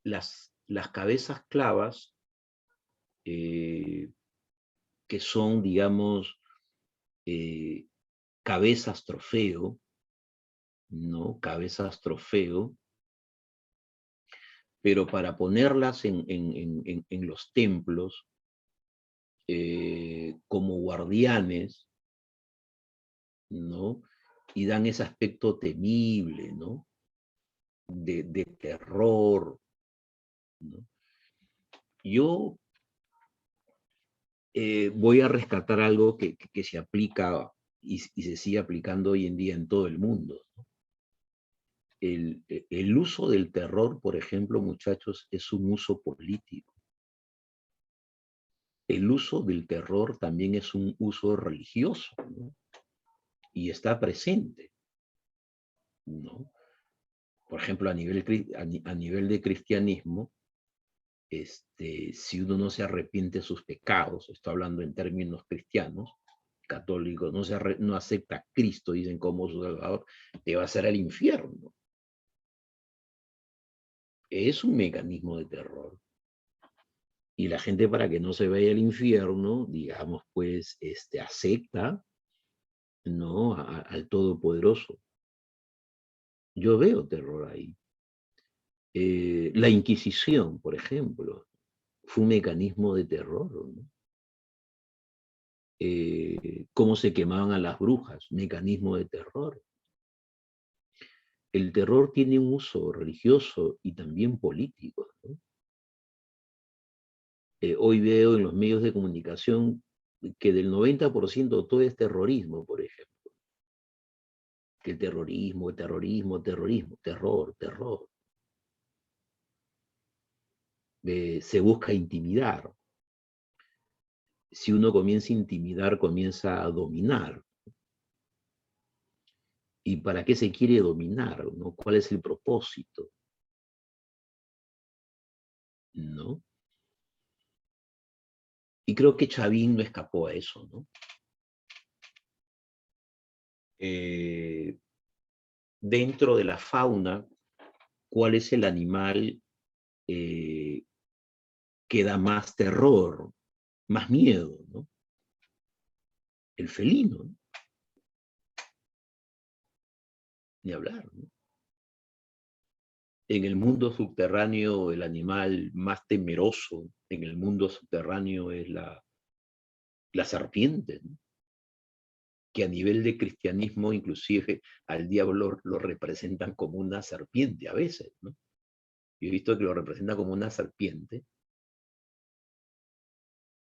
las cabezas clavas, que son, digamos, cabezas trofeo, ¿no? Cabezas trofeo, pero para ponerlas en los templos como guardianes, ¿no? Y dan ese aspecto temible, ¿no? De terror, ¿no? Yo voy a rescatar algo que se aplica y se sigue aplicando hoy en día en todo el mundo, ¿no? El uso del terror, por ejemplo, muchachos, es un uso político. El uso del terror también es un uso religioso, ¿no? Y está presente, ¿no? Por ejemplo, a nivel de cristianismo, si uno no se arrepiente de sus pecados, estoy hablando en términos cristianos, católicos, no acepta a Cristo, dicen, como su Salvador, te va a hacer al infierno. Es un mecanismo de terror. Y la gente, para que no se vaya al infierno, digamos, pues, acepta, ¿no? Al Todopoderoso. Yo veo terror ahí. La Inquisición, por ejemplo, fue un mecanismo de terror, ¿no? Cómo se quemaban a las brujas, mecanismo de terror. El terror tiene un uso religioso y también político, ¿no? Hoy veo en los medios de comunicación que del 90% todo es terrorismo, por ejemplo. Que terrorismo, terror, terror. Se busca intimidar. Si uno comienza a intimidar, comienza a dominar. ¿Y para qué se quiere dominar, no? ¿Cuál es el propósito? ¿No? Y creo que Chavín no escapó a eso, ¿no? Dentro de la fauna, ¿cuál es el animal que da más terror, más miedo, ¿no? El felino, ¿no? Ni hablar, ¿no? En el mundo subterráneo, el animal más temeroso en el mundo subterráneo es la serpiente, ¿no? Que a nivel de cristianismo, inclusive al diablo lo representan como una serpiente a veces, ¿no? Yo he visto que lo representan como una serpiente,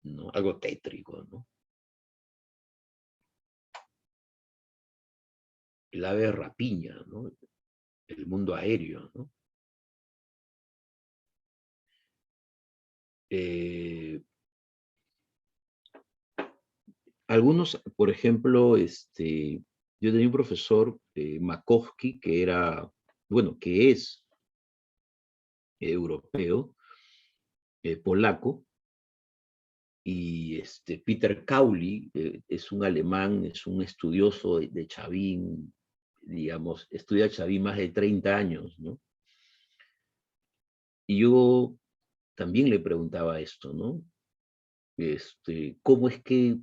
¿no? Algo tétrico, ¿no? El ave rapiña, ¿no? El mundo aéreo, ¿no? Algunos, por ejemplo, yo tenía un profesor, Makowski, que era, bueno, que es europeo, polaco, y Peter Cowley es un alemán, es un estudioso de Chavín, digamos, estudia Chavín más de 30 años, ¿no? Y yo también le preguntaba esto, ¿no? ¿Cómo es que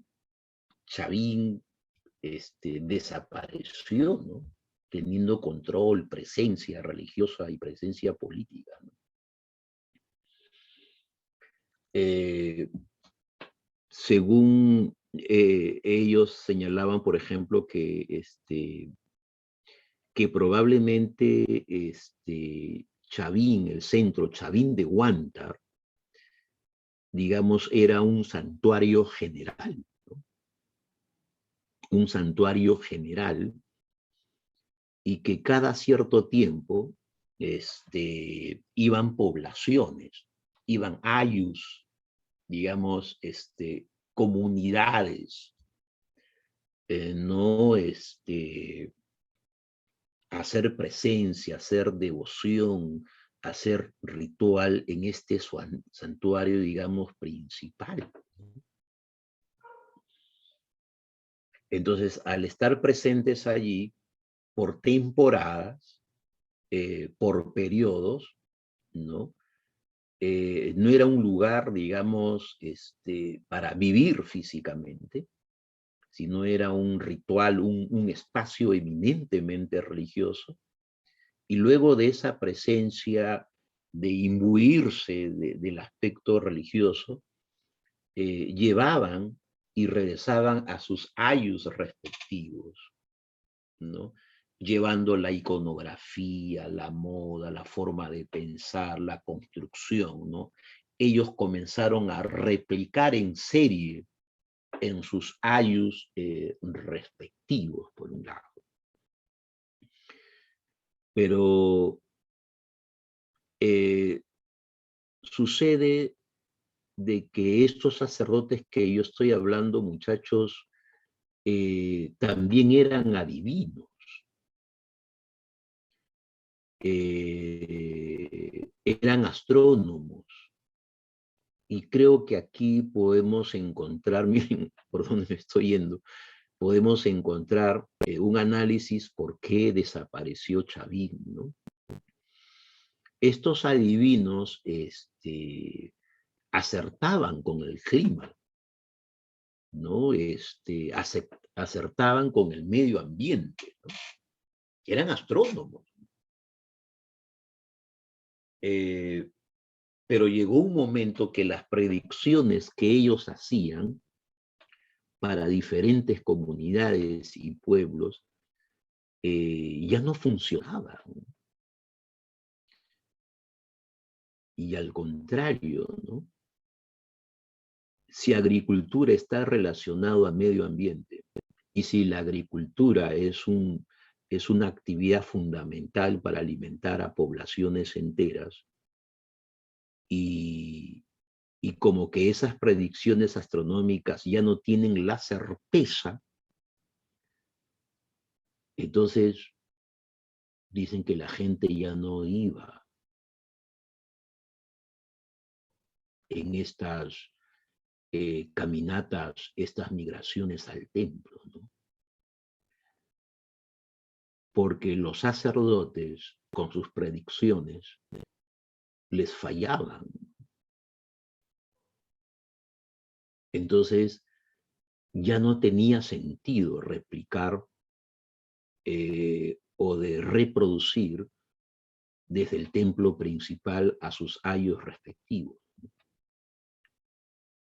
Chavín desapareció, ¿no? Teniendo control, presencia religiosa y presencia política, ¿no? Según ellos señalaban, por ejemplo, que probablemente Chavín, el centro, Chavín de Huántar, digamos, era un santuario general, ¿no? Un santuario general, y que cada cierto tiempo iban poblaciones, iban ayus, digamos, comunidades, no hacer presencia, hacer devoción, hacer ritual en este santuario, digamos, principal. Entonces, al estar presentes allí por temporadas, por periodos, ¿no? No era un lugar, digamos, para vivir físicamente, sino era un ritual, un espacio eminentemente religioso. Y luego de esa presencia, de imbuirse del aspecto religioso, llevaban y regresaban a sus ayus respectivos, ¿no? Llevando la iconografía, la moda, la forma de pensar, la construcción, ¿no? Ellos comenzaron a replicar en serie en sus ayus respectivos, por un lado. Pero sucede de que estos sacerdotes que yo estoy hablando, muchachos, también eran adivinos. Eran astrónomos. Y creo que aquí podemos encontrar, miren por dónde me estoy yendo, podemos encontrar un análisis por qué desapareció Chavín, ¿no? Estos adivinos acertaban con el clima, ¿no? Acertaban con el medio ambiente, ¿no? Eran astrónomos. Pero llegó un momento que las predicciones que ellos hacían para diferentes comunidades y pueblos ya no funcionaban. Y al contrario, ¿no? Si agricultura está relacionado a medio ambiente y si la agricultura es una actividad fundamental para alimentar a poblaciones enteras y como que esas predicciones astronómicas ya no tienen la certeza, entonces dicen que la gente ya no iba en estas caminatas, estas migraciones al templo, ¿no? Porque los sacerdotes, con sus predicciones, les fallaban. Entonces, ya no tenía sentido replicar o de reproducir desde el templo principal a sus ayos respectivos.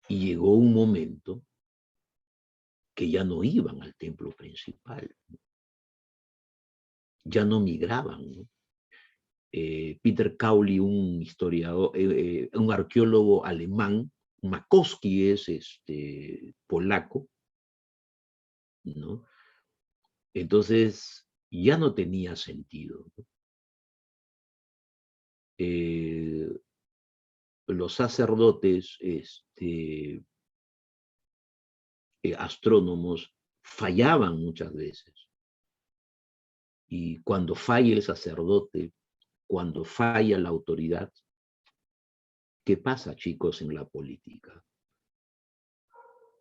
Y llegó un momento que ya no iban al templo principal, ya no migraban, ¿no? Peter Cowley, un historiador, un arqueólogo alemán, Makowski es polaco, ¿no? Entonces ya no tenía sentido, ¿no? Los sacerdotes astrónomos fallaban muchas veces. Y cuando falla el sacerdote, cuando falla la autoridad, ¿qué pasa, chicos, en la política?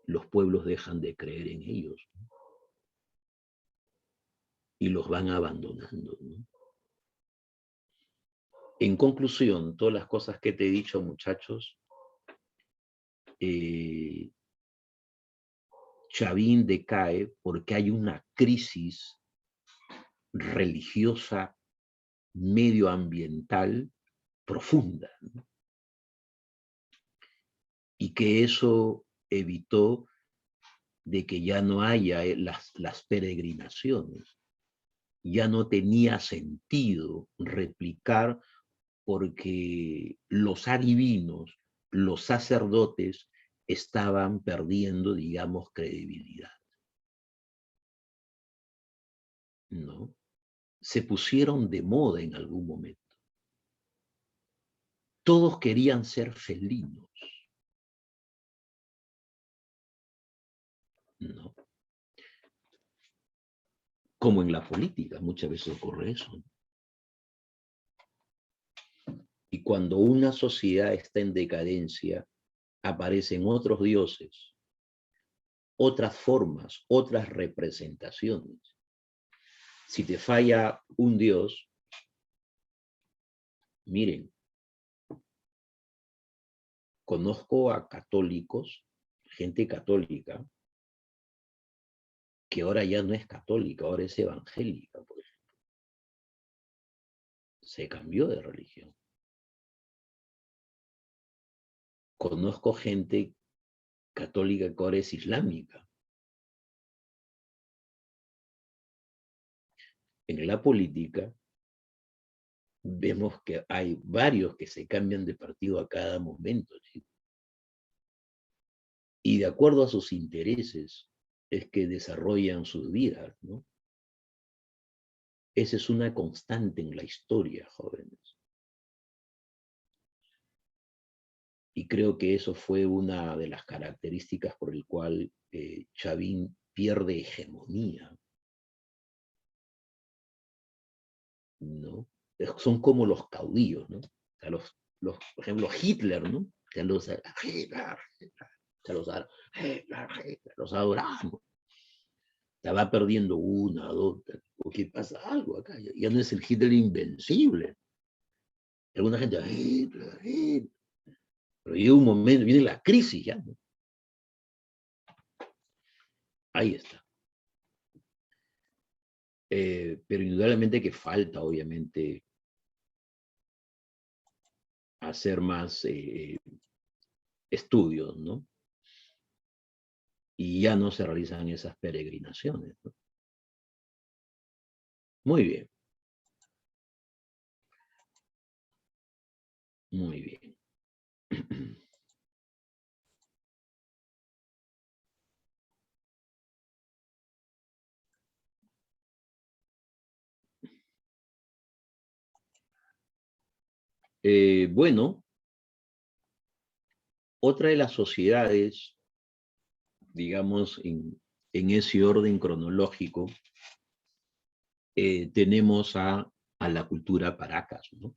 Los pueblos dejan de creer en ellos, ¿no? Y los van abandonando, ¿no? En conclusión, todas las cosas que te he dicho, muchachos, Chavín decae porque hay una crisis religiosa medioambiental profunda, ¿no? Y que eso evitó de que ya no haya las peregrinaciones. Ya no tenía sentido replicar porque los adivinos, los sacerdotes, estaban perdiendo, digamos, credibilidad, ¿no? Se pusieron de moda en algún momento. Todos querían ser felinos, ¿no? Como en la política, muchas veces ocurre eso, ¿no? Y cuando una sociedad está en decadencia, aparecen otros dioses, otras formas, otras representaciones. Si te falla un dios, miren, conozco a católicos, gente católica, que ahora ya no es católica, ahora es evangélica, por ejemplo. Se cambió de religión. Conozco gente católica que ahora es islámica. En la política vemos que hay varios que se cambian de partido a cada momento, ¿sí? Y de acuerdo a sus intereses es que desarrollan sus vidas, ¿no? Esa es una constante en la historia, jóvenes. Y creo que eso fue una de las características por el cual Chavín pierde hegemonía, ¿no? Son como los caudillos, ¿no? O sea, por ejemplo, Hitler, ¿no? Que los adoramos. Estaba perdiendo una, dos, porque pasa algo acá. Ya no es el Hitler invencible. Alguna gente, Hitler. Pero llega un momento, viene la crisis ya, ¿no? Ahí está. Pero indudablemente que falta, obviamente, hacer más estudios, ¿no? Y ya no se realizan esas peregrinaciones, ¿no? Muy bien. Muy bien. Bueno, otra de las sociedades, digamos, en ese orden cronológico, tenemos a la cultura Paracas, ¿no?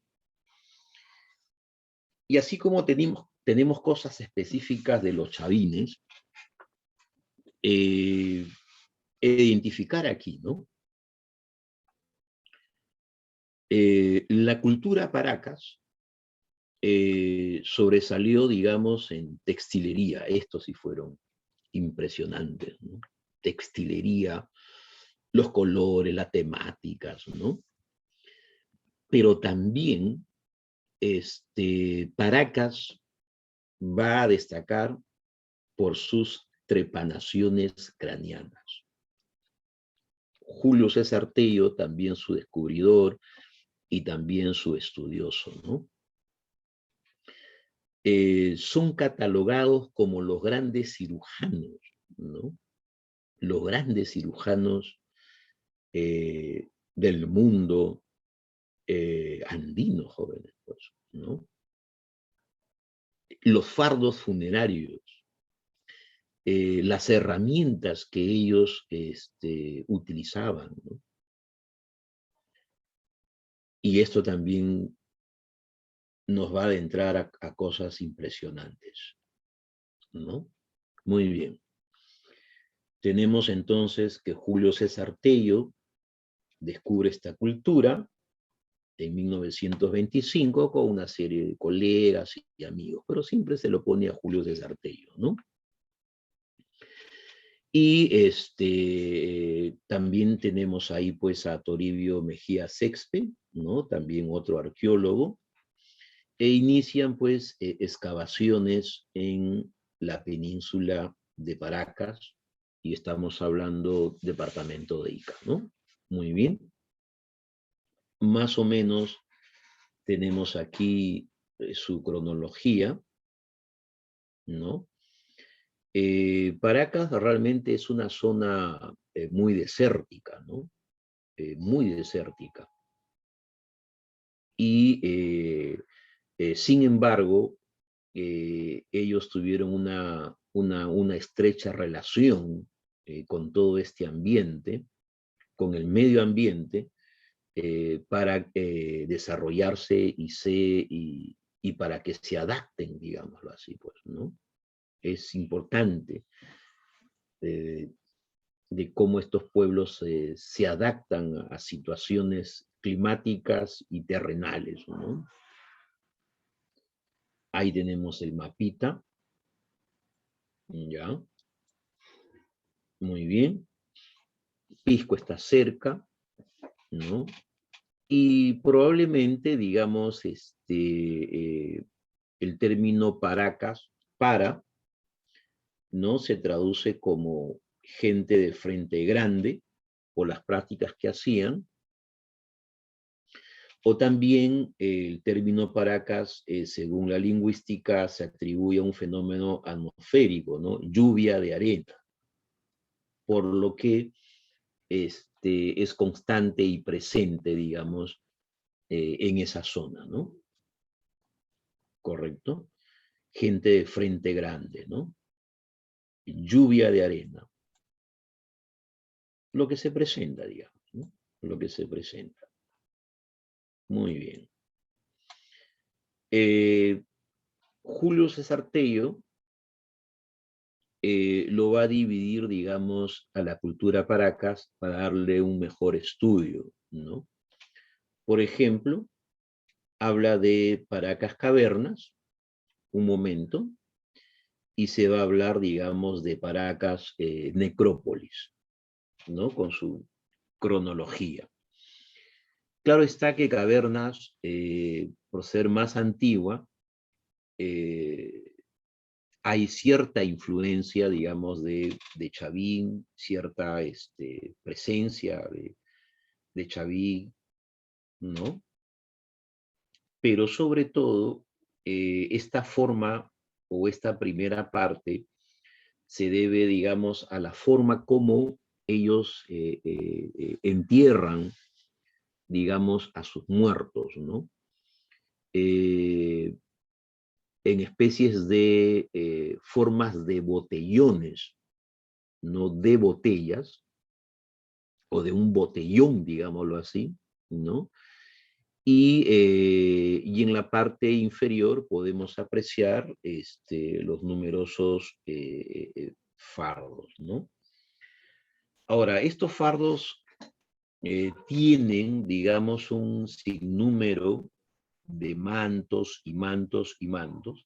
Y así como tenemos cosas específicas de los chavines, identificar aquí, ¿no? La cultura Paracas sobresalió, digamos, en textilería. Estos sí fueron impresionantes, ¿no? Textilería, los colores, las temáticas, ¿no? Pero también Paracas va a destacar por sus trepanaciones craneanas. Julio César Tello, también su descubridor y también su estudioso, ¿no? Son catalogados como los grandes cirujanos, ¿no? Los grandes cirujanos del mundo andino, jóvenes, pues, ¿no? Los fardos funerarios, las herramientas que ellos utilizaban, ¿no? Y esto también nos va a adentrar a cosas impresionantes, ¿no? Muy bien. Tenemos entonces que Julio César Tello descubre esta cultura en 1925 con una serie de colegas y amigos, pero siempre se lo pone a Julio César Tello, ¿no? Y también tenemos ahí pues a Toribio Mejía Sexpe, ¿no? También otro arqueólogo, e inician pues excavaciones en la península de Paracas, y estamos hablando departamento de Ica, ¿no? Muy bien. Más o menos tenemos aquí su cronología, ¿no? Paracas realmente es una zona muy desértica, ¿no? Muy desértica. Y sin embargo, ellos tuvieron una estrecha relación con todo este ambiente, con el medio ambiente, para desarrollarse y para que se adapten, digámoslo así, pues, ¿no? Es importante de cómo estos pueblos se adaptan a situaciones climáticas y terrenales, ¿no? Ahí tenemos el mapita, ¿ya? Muy bien. Pisco está cerca, ¿no? Y probablemente, digamos, el término Paracas, ¿no? Se traduce como gente de frente grande, por las prácticas que hacían, o también el término Paracas, según la lingüística, se atribuye a un fenómeno atmosférico, ¿no? Lluvia de arena, por lo que es constante y presente, digamos, en esa zona, ¿no? ¿Correcto? Gente de frente grande, ¿no? Lluvia de arena. Lo que se presenta, digamos, ¿no? Lo que se presenta. Muy bien. Julio César Tello lo va a dividir, digamos, a la cultura Paracas para darle un mejor estudio, ¿no? Por ejemplo, habla de Paracas Cavernas, un momento, y se va a hablar, digamos, de Paracas Necrópolis, ¿no? Con su cronología. Claro está que Cavernas, por ser más antigua, hay cierta influencia, digamos, de Chavín, cierta presencia de Chavín, ¿no? Pero sobre todo, esta forma o esta primera parte se debe, digamos, a la forma como ellos entierran, digamos, a sus muertos, ¿no? En especies de formas de botellones, no de botellas, o de un botellón, digámoslo así, ¿no? Y en la parte inferior podemos apreciar los numerosos fardos, ¿no? Ahora, estos fardos tienen, digamos, un sinnúmero de mantos y mantos y mantos,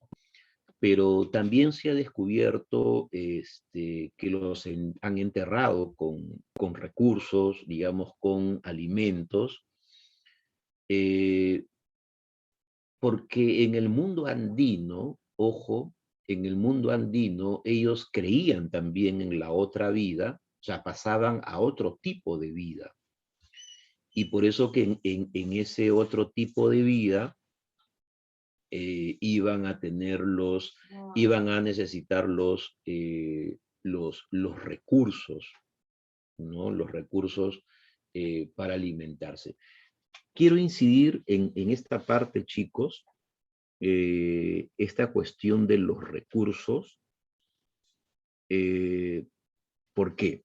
pero también se ha descubierto que los han enterrado con recursos, digamos, con alimentos, porque en el mundo andino, ojo, en el mundo andino ellos creían también en la otra vida, o sea, pasaban a otro tipo de vida. Y por eso que en ese otro tipo de vida iban a necesitar los recursos, ¿no? Los recursos para alimentarse. Quiero incidir en esta parte, chicos, esta cuestión de los recursos. ¿Por qué?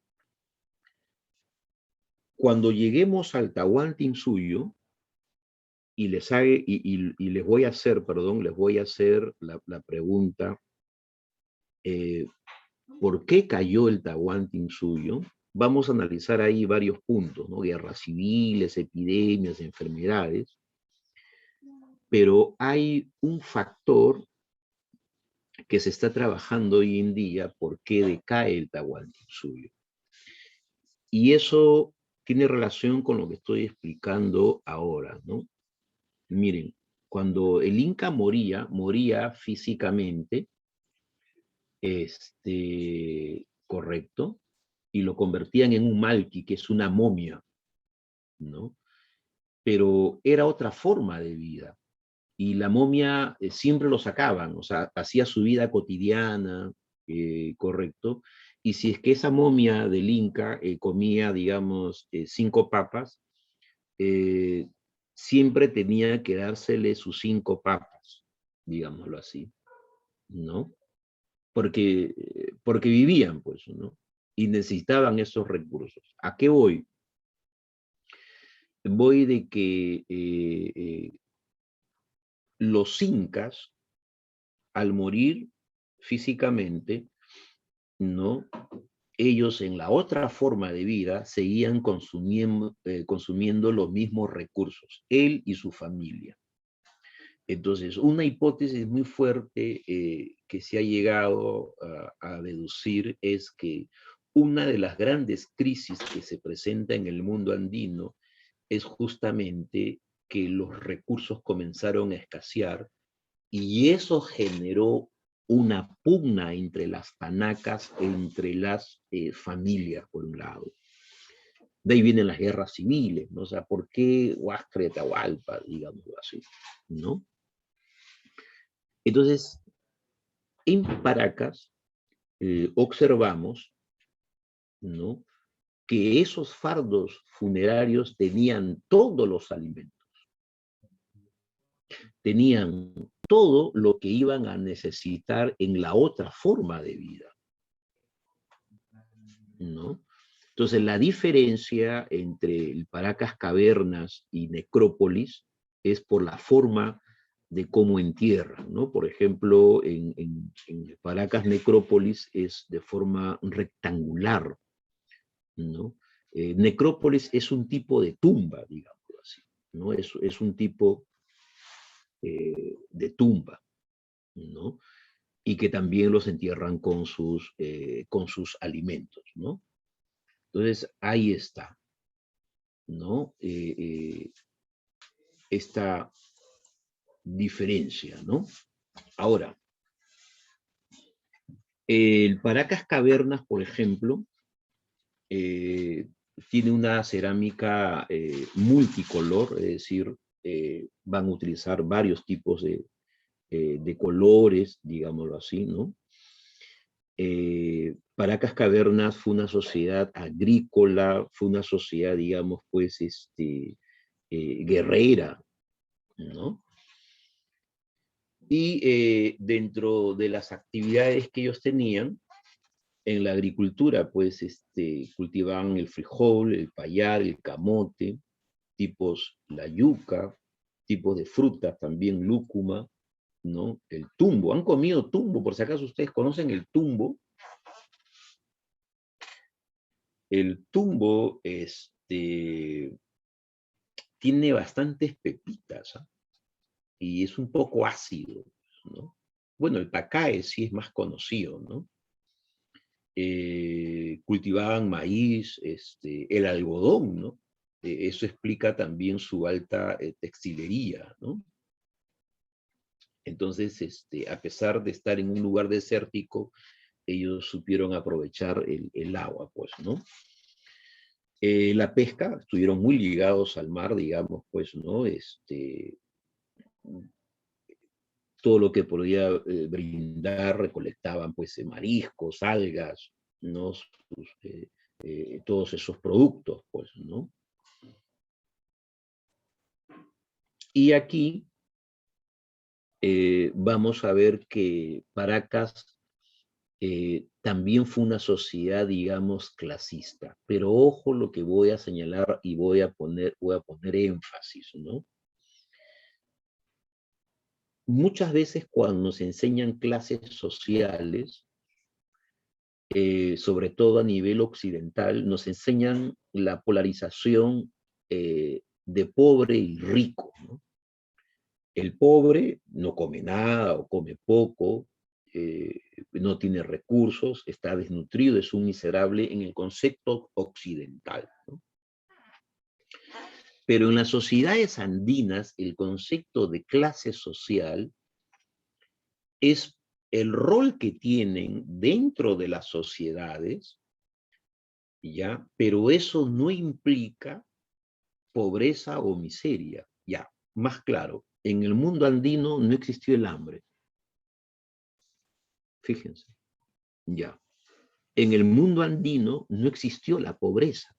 Cuando lleguemos al Tahuantinsuyo, y les voy a hacer, perdón, les voy a hacer la pregunta, ¿por qué cayó el Tahuantinsuyo? Vamos a analizar ahí varios puntos, ¿no? Guerras civiles, epidemias, enfermedades, pero hay un factor que se está trabajando hoy en día, por qué decae el Tahuantinsuyo. Y eso tiene relación con lo que estoy explicando ahora, ¿no? Miren, cuando el Inca moría físicamente, correcto, y lo convertían en un malqui, que es una momia, ¿no? Pero era otra forma de vida. Y la momia siempre lo sacaban, o sea, hacía su vida cotidiana, correcto. Y si es que esa momia del Inca comía, digamos, 5 papas, siempre tenía que dársele sus 5 papas, digámoslo así, ¿no? Porque vivían, pues, ¿no? Y necesitaban esos recursos. ¿A qué voy? Voy de que los incas, al morir físicamente, ¿no? Ellos en la otra forma de vida seguían consumiendo los mismos recursos, él y su familia. Entonces, una hipótesis muy fuerte que se ha llegado a deducir es que una de las grandes crisis que se presenta en el mundo andino es justamente que los recursos comenzaron a escasear y eso generó una pugna entre las panacas, entre las familias, por un lado. De ahí vienen las guerras civiles, ¿no? O sea, ¿por qué Huasca y Atahualpa, digamos así, ¿no? Entonces, en Paracas observamos, ¿no?, que esos fardos funerarios tenían todos los alimentos, tenían todo lo que iban a necesitar en la otra forma de vida, ¿no? Entonces, la diferencia entre el Paracas Cavernas y Necrópolis es por la forma de cómo entierran, ¿no? Por ejemplo, en Paracas Necrópolis es de forma rectangular, ¿no? Necrópolis es un tipo de tumba, digamos así, ¿no? Es un tipo de tumba, ¿no? Y que también los entierran con sus alimentos, ¿no? Entonces, ahí está, ¿no? Esta diferencia, ¿no? Ahora, el Paracas Cavernas, por ejemplo, tiene una cerámica multicolor, es decir, van a utilizar varios tipos de colores, digámoslo así, ¿no? Paracas Cavernas fue una sociedad agrícola, fue una sociedad, digamos, pues, guerrera, ¿no? Y dentro de las actividades que ellos tenían, en la agricultura, pues, cultivaban el frijol, el payar, el camote, tipos la yuca, tipos de frutas, también lúcuma, ¿no? El tumbo. ¿Han comido tumbo? Por si acaso ustedes conocen el tumbo. El tumbo, tiene bastantes pepitas, ¿ah? Y es un poco ácido, ¿no? Bueno, el pacae sí es más conocido, ¿no? Cultivaban maíz, el algodón, ¿no? Eso explica también su alta textilería, ¿no? Entonces, a pesar de estar en un lugar desértico, ellos supieron aprovechar el agua, pues, ¿no? La pesca, estuvieron muy ligados al mar, digamos, pues, ¿no? Todo lo que podía brindar, recolectaban, pues, mariscos, algas, ¿no? Todos esos productos, pues, ¿no? Y aquí vamos a ver que Paracas también fue una sociedad, digamos, clasista. Pero ojo lo que voy a señalar y voy a poner énfasis, ¿no? Muchas veces cuando nos enseñan clases sociales, sobre todo a nivel occidental, nos enseñan la polarización de pobre y rico, ¿no? El pobre no come nada o come poco, no tiene recursos, está desnutrido, es un miserable en el concepto occidental, ¿no? Pero en las sociedades andinas, el concepto de clase social es el rol que tienen dentro de las sociedades, ¿ya? Pero eso no implica pobreza o miseria, ya, más claro. En el mundo andino no existió el hambre, fíjense, ya. En el mundo andino no existió la pobreza,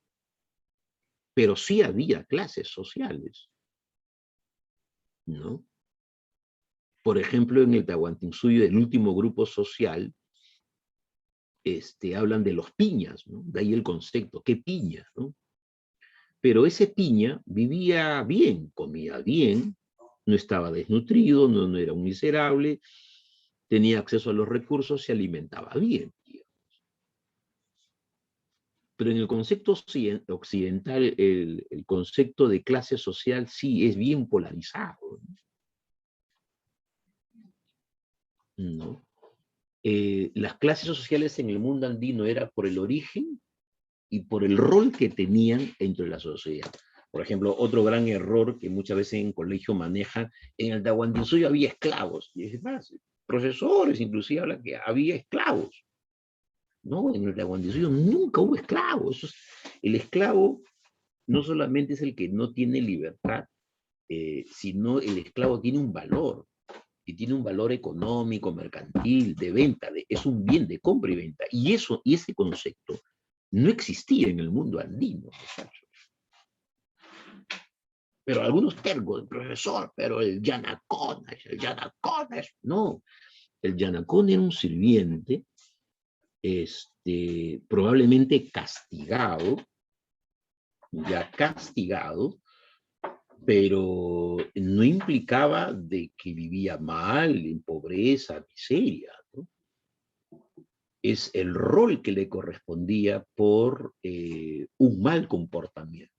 pero sí había clases sociales, ¿no? Por ejemplo, en el Tahuantinsuyo, el último grupo social, hablan de los piñas, ¿no? De ahí el concepto, ¿qué piña, no? Pero ese piña vivía bien, comía bien, no estaba desnutrido, no era un miserable, tenía acceso a los recursos, se alimentaba bien. Pero en el concepto occidental, el concepto de clase social sí es bien polarizado, ¿no? Las clases sociales en el mundo andino era por el origen y por el rol que tenían dentro de la sociedad. Por ejemplo, otro gran error que muchas veces en colegio manejan, en el Tahuantinsuyo había esclavos, y es más, profesores inclusive hablan que había esclavos. No, en el Tahuantinsuyo nunca hubo esclavos. El esclavo no solamente es el que no tiene libertad, sino el esclavo tiene un valor, y tiene un valor económico, mercantil, de venta, es un bien de compra y venta. Y ese concepto no existía en el mundo andino, muchachos. Pero algunos tergos, profesor, pero el yanacón, no. El yanacón era un sirviente, probablemente castigado, ya castigado, pero no implicaba de que vivía mal, en pobreza, miseria, ¿no? Es el rol que le correspondía por un mal comportamiento.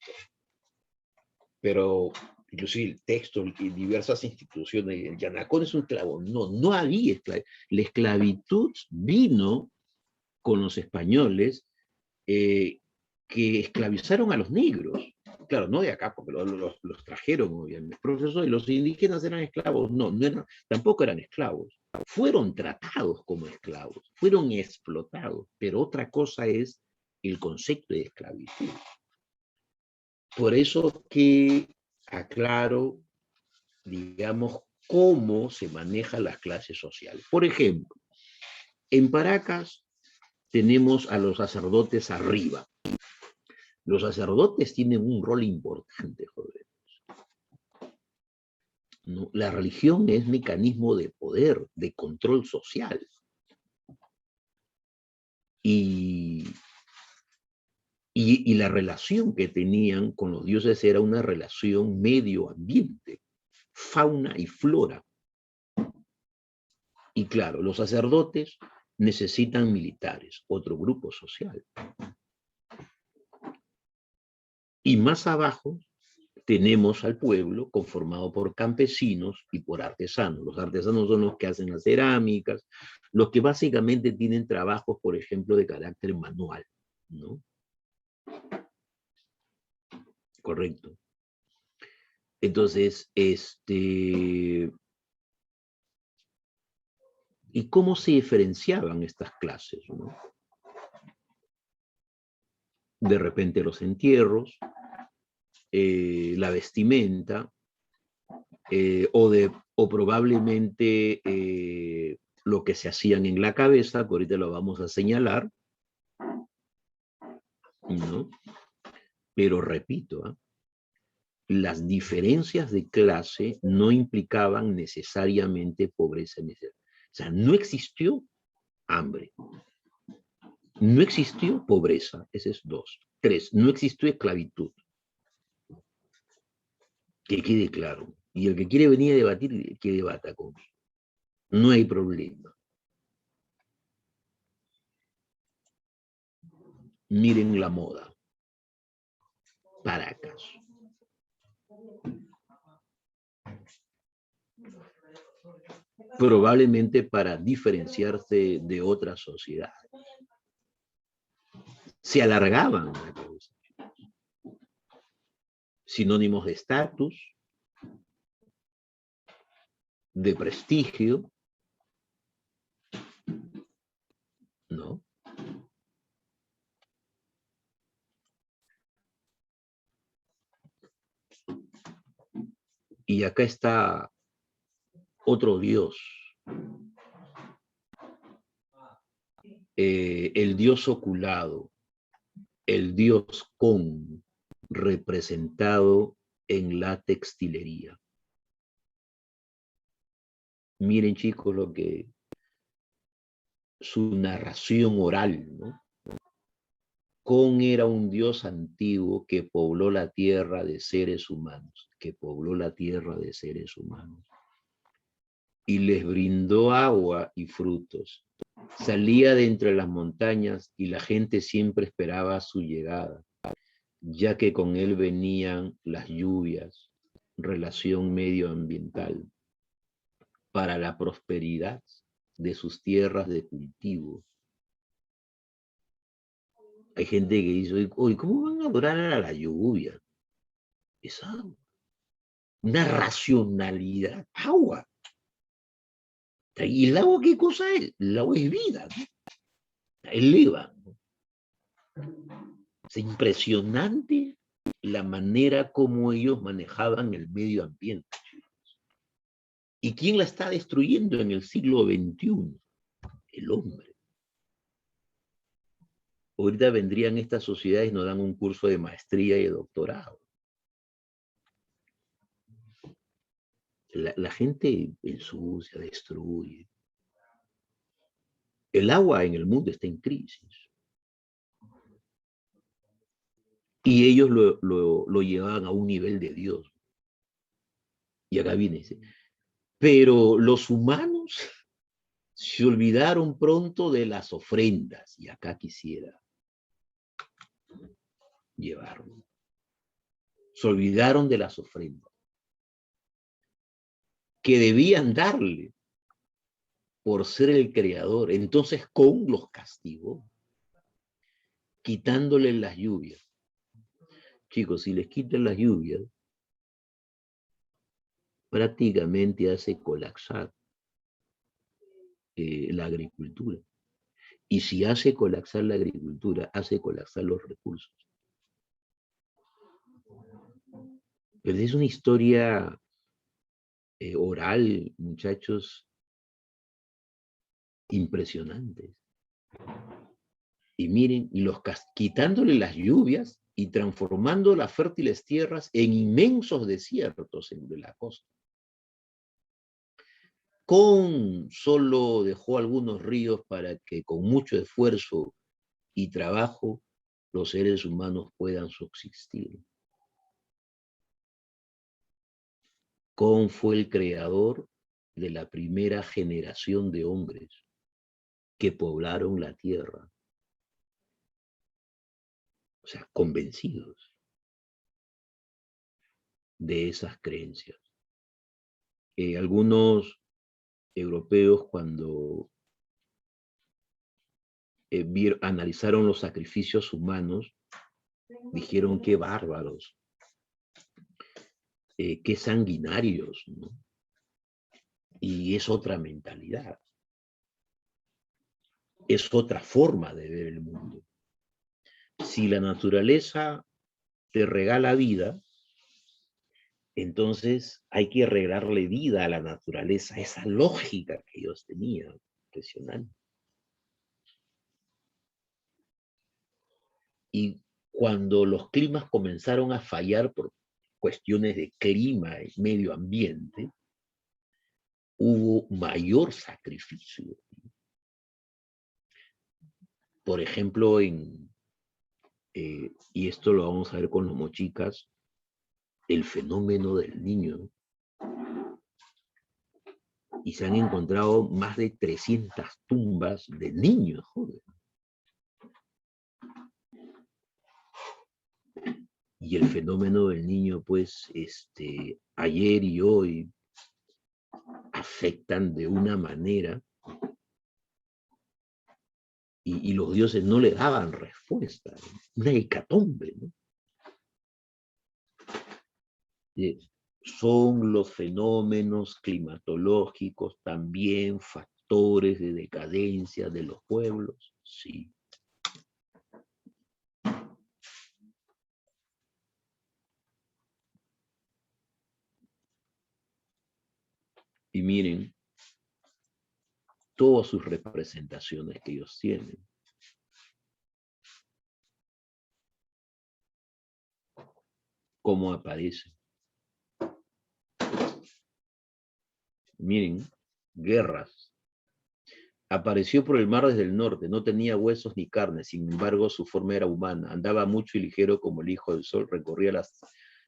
Pero inclusive el texto y diversas instituciones, el yanacón es un esclavo. No había esclavitud. La esclavitud vino con los españoles que esclavizaron a los negros. Claro, no de acá, porque los trajeron, obviamente. Profesor, ¿y los indígenas eran esclavos? No, no eran, tampoco eran esclavos. Fueron tratados como esclavos, fueron explotados, pero otra cosa es el concepto de esclavitud. Por eso que aclaro, digamos, cómo se manejan las clases sociales. Por ejemplo, en Paracas tenemos a los sacerdotes arriba. Los sacerdotes tienen un rol importante, joder. ¿No? La religión es mecanismo de poder, de control social. Y la relación que tenían con los dioses era una relación medio ambiente, fauna y flora. Y claro, los sacerdotes necesitan militares, otro grupo social. Y más abajo tenemos al pueblo conformado por campesinos y por artesanos. Los artesanos son los que hacen las cerámicas, los que básicamente tienen trabajos, por ejemplo, de carácter manual, ¿no? Correcto. Entonces, ¿y cómo se diferenciaban estas clases, ¿no? De repente los entierros, la vestimenta, o probablemente lo que se hacían en la cabeza, que ahorita lo vamos a señalar, ¿no? Pero repito, ¿eh? Las diferencias de clase no implicaban necesariamente pobreza. O sea, no existió hambre, no existió pobreza, ese es 2. 3, no existió esclavitud. Que quede claro. Y el que quiere venir a debatir, que debata conmigo. No hay problema. Miren la moda. Paracas. Probablemente para diferenciarse de otras sociedades. Se alargaban la cabeza. Sinónimos de estatus, de prestigio, ¿no? Y acá está otro dios, el dios oculado, el dios Con, representado en la textilería. Miren, chicos, lo que su narración oral, ¿no? Con era un dios antiguo que pobló la tierra de seres humanos, que pobló la tierra de seres humanos. Y les brindó agua y frutos. Salía de entre las montañas y la gente siempre esperaba su llegada, ya que con él venían las lluvias, relación medioambiental, para la prosperidad de sus tierras de cultivo. Hay gente que dice, oye, ¿cómo van a adorar a la lluvia? Es agua. Una racionalidad, agua. ¿Y el agua qué cosa es? El agua es vida, ¿no? Eleva. Es impresionante la manera como ellos manejaban el medio ambiente. ¿Y quién la está destruyendo en el siglo XXI? El hombre. Ahorita vendrían estas sociedades y nos dan un curso de maestría y de doctorado. La gente ensucia, destruye. El agua en el mundo está en crisis. Y ellos lo llevaban a un nivel de Dios. Y acá viene, dice, pero los humanos se olvidaron pronto de las ofrendas. Y acá quisiera llevarlo. Se olvidaron de las ofrendas que debían darle por ser el creador. Entonces Con los castigó, quitándole las lluvias. Chicos, si les quitan las lluvias, prácticamente hace colapsar la agricultura. Y si hace colapsar la agricultura, hace colapsar los recursos. Pero es una historia oral, muchachos, impresionante. Y miren, y quitándole las lluvias y transformando las fértiles tierras en inmensos desiertos de la costa. Solo dejó algunos ríos para que con mucho esfuerzo y trabajo los seres humanos puedan subsistir. Con fue el creador de la primera generación de hombres que poblaron la tierra. O sea, convencidos de esas creencias. Algunos europeos, cuando analizaron los sacrificios humanos, dijeron qué bárbaros, qué sanguinarios, ¿no? Y es otra mentalidad, es otra forma de ver el mundo. Si la naturaleza te regala vida, entonces hay que regalarle vida a la naturaleza, esa lógica que ellos tenían, impresionante. Y cuando los climas comenzaron a fallar por cuestiones de clima y medio ambiente, hubo mayor sacrificio. Por ejemplo, y esto lo vamos a ver con los mochicas, el fenómeno del niño. Y se han encontrado más de 300 tumbas de niños jóvenes. Y el fenómeno del niño, pues, ayer y hoy afectan de una manera y los dioses no le daban respuesta. Una hecatombe, ¿no? Son los fenómenos climatológicos también factores de decadencia de los pueblos, sí. Y miren todas sus representaciones que ellos tienen. Cómo aparece. Miren, guerras. Apareció por el mar desde el norte, no tenía huesos ni carne, sin embargo su forma era humana, andaba mucho y ligero como el hijo del sol, recorría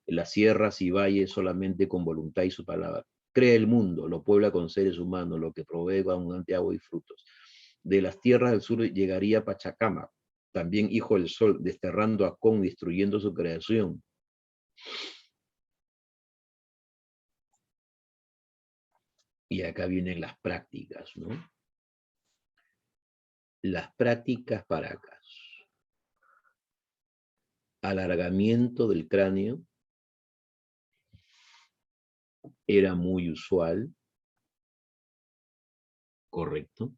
las sierras y valles solamente con voluntad y su palabra. Crea el mundo, lo puebla con seres humanos, lo que provee abundante agua y frutos. De las tierras del sur llegaría Pachacama, también hijo del sol, desterrando a Con, destruyendo su creación. Y acá vienen las prácticas, ¿no? Las prácticas paracas. Alargamiento del cráneo era muy usual, correcto.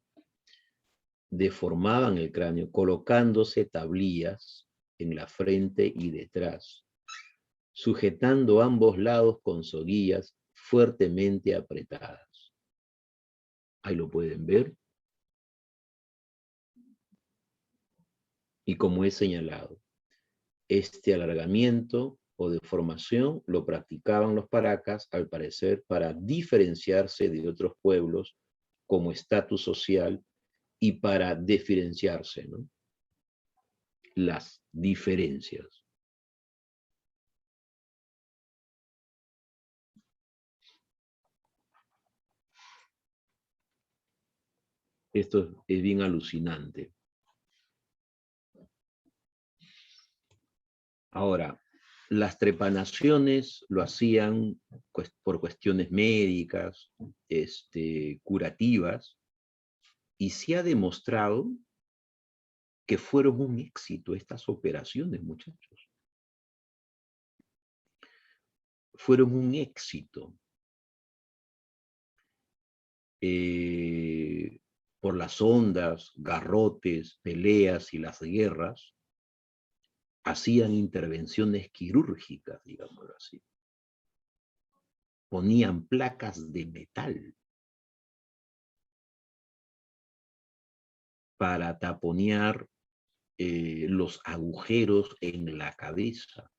Deformaban el cráneo colocándose tablillas en la frente y detrás, sujetando ambos lados con soguillas fuertemente apretadas. Ahí lo pueden ver. Y como he señalado, este alargamiento o deformación lo practicaban los paracas, al parecer, para diferenciarse de otros pueblos como estatus social y para diferenciarse, ¿no? Las diferencias. Esto es bien alucinante. Ahora, las trepanaciones lo hacían por cuestiones médicas, curativas, y se ha demostrado que fueron un éxito estas operaciones, muchachos. fueron un éxito. Por las ondas, garrotes, peleas y las guerras, hacían intervenciones quirúrgicas, digámoslo así. Ponían placas de metal para taponear los agujeros en la cabeza,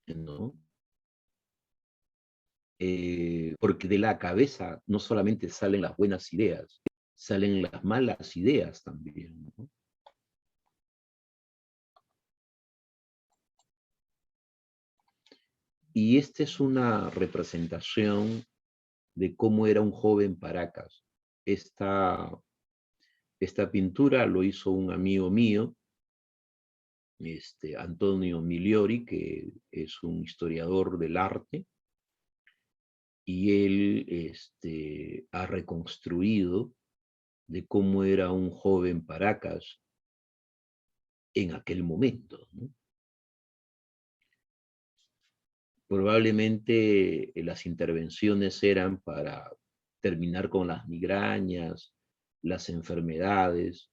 ¿no? Porque de la cabeza no solamente salen las buenas ideas, salen las malas ideas también, ¿no? Y esta es una representación de cómo era un joven Paracas. Esta pintura lo hizo un amigo mío, Antonio Migliori, que es un historiador del arte, y él ha reconstruido de cómo era un joven Paracas en aquel momento, ¿no? Probablemente las intervenciones eran para terminar con las migrañas, las enfermedades,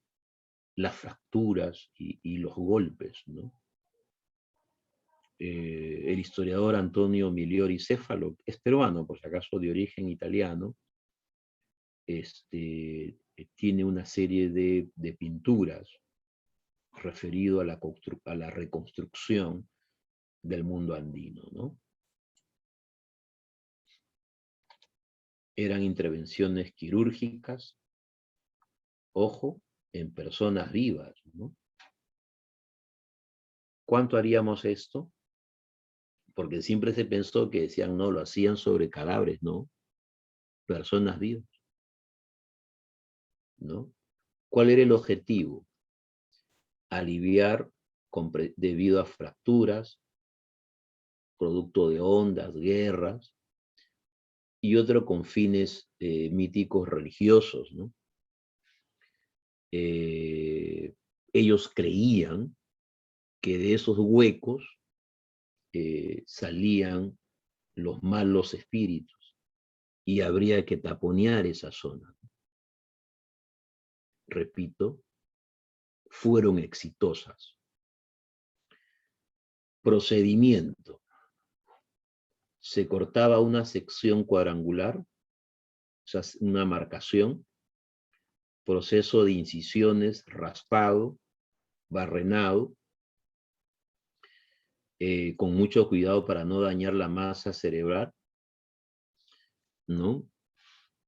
las fracturas y los golpes, ¿no? El historiador Antonio Migliori Céfalo, es peruano, por si acaso de origen italiano, tiene una serie de pinturas referido a la reconstrucción del mundo andino, ¿no? Eran intervenciones quirúrgicas, ojo, en personas vivas, ¿no? ¿Cuánto haríamos esto? Porque siempre se pensó que decían, no, lo hacían sobre cadáveres, ¿no? Personas vivas, ¿no? ¿Cuál era el objetivo? Aliviar debido a fracturas, producto de ondas, guerras, y otro con fines míticos religiosos, ¿no? Ellos creían que de esos huecos salían los malos espíritus y habría que taponear esa zona. Repito, fueron exitosas. Procedimiento. Se cortaba una sección cuadrangular, o sea, una marcación, proceso de incisiones, raspado, barrenado, con mucho cuidado para no dañar la masa cerebral, ¿no?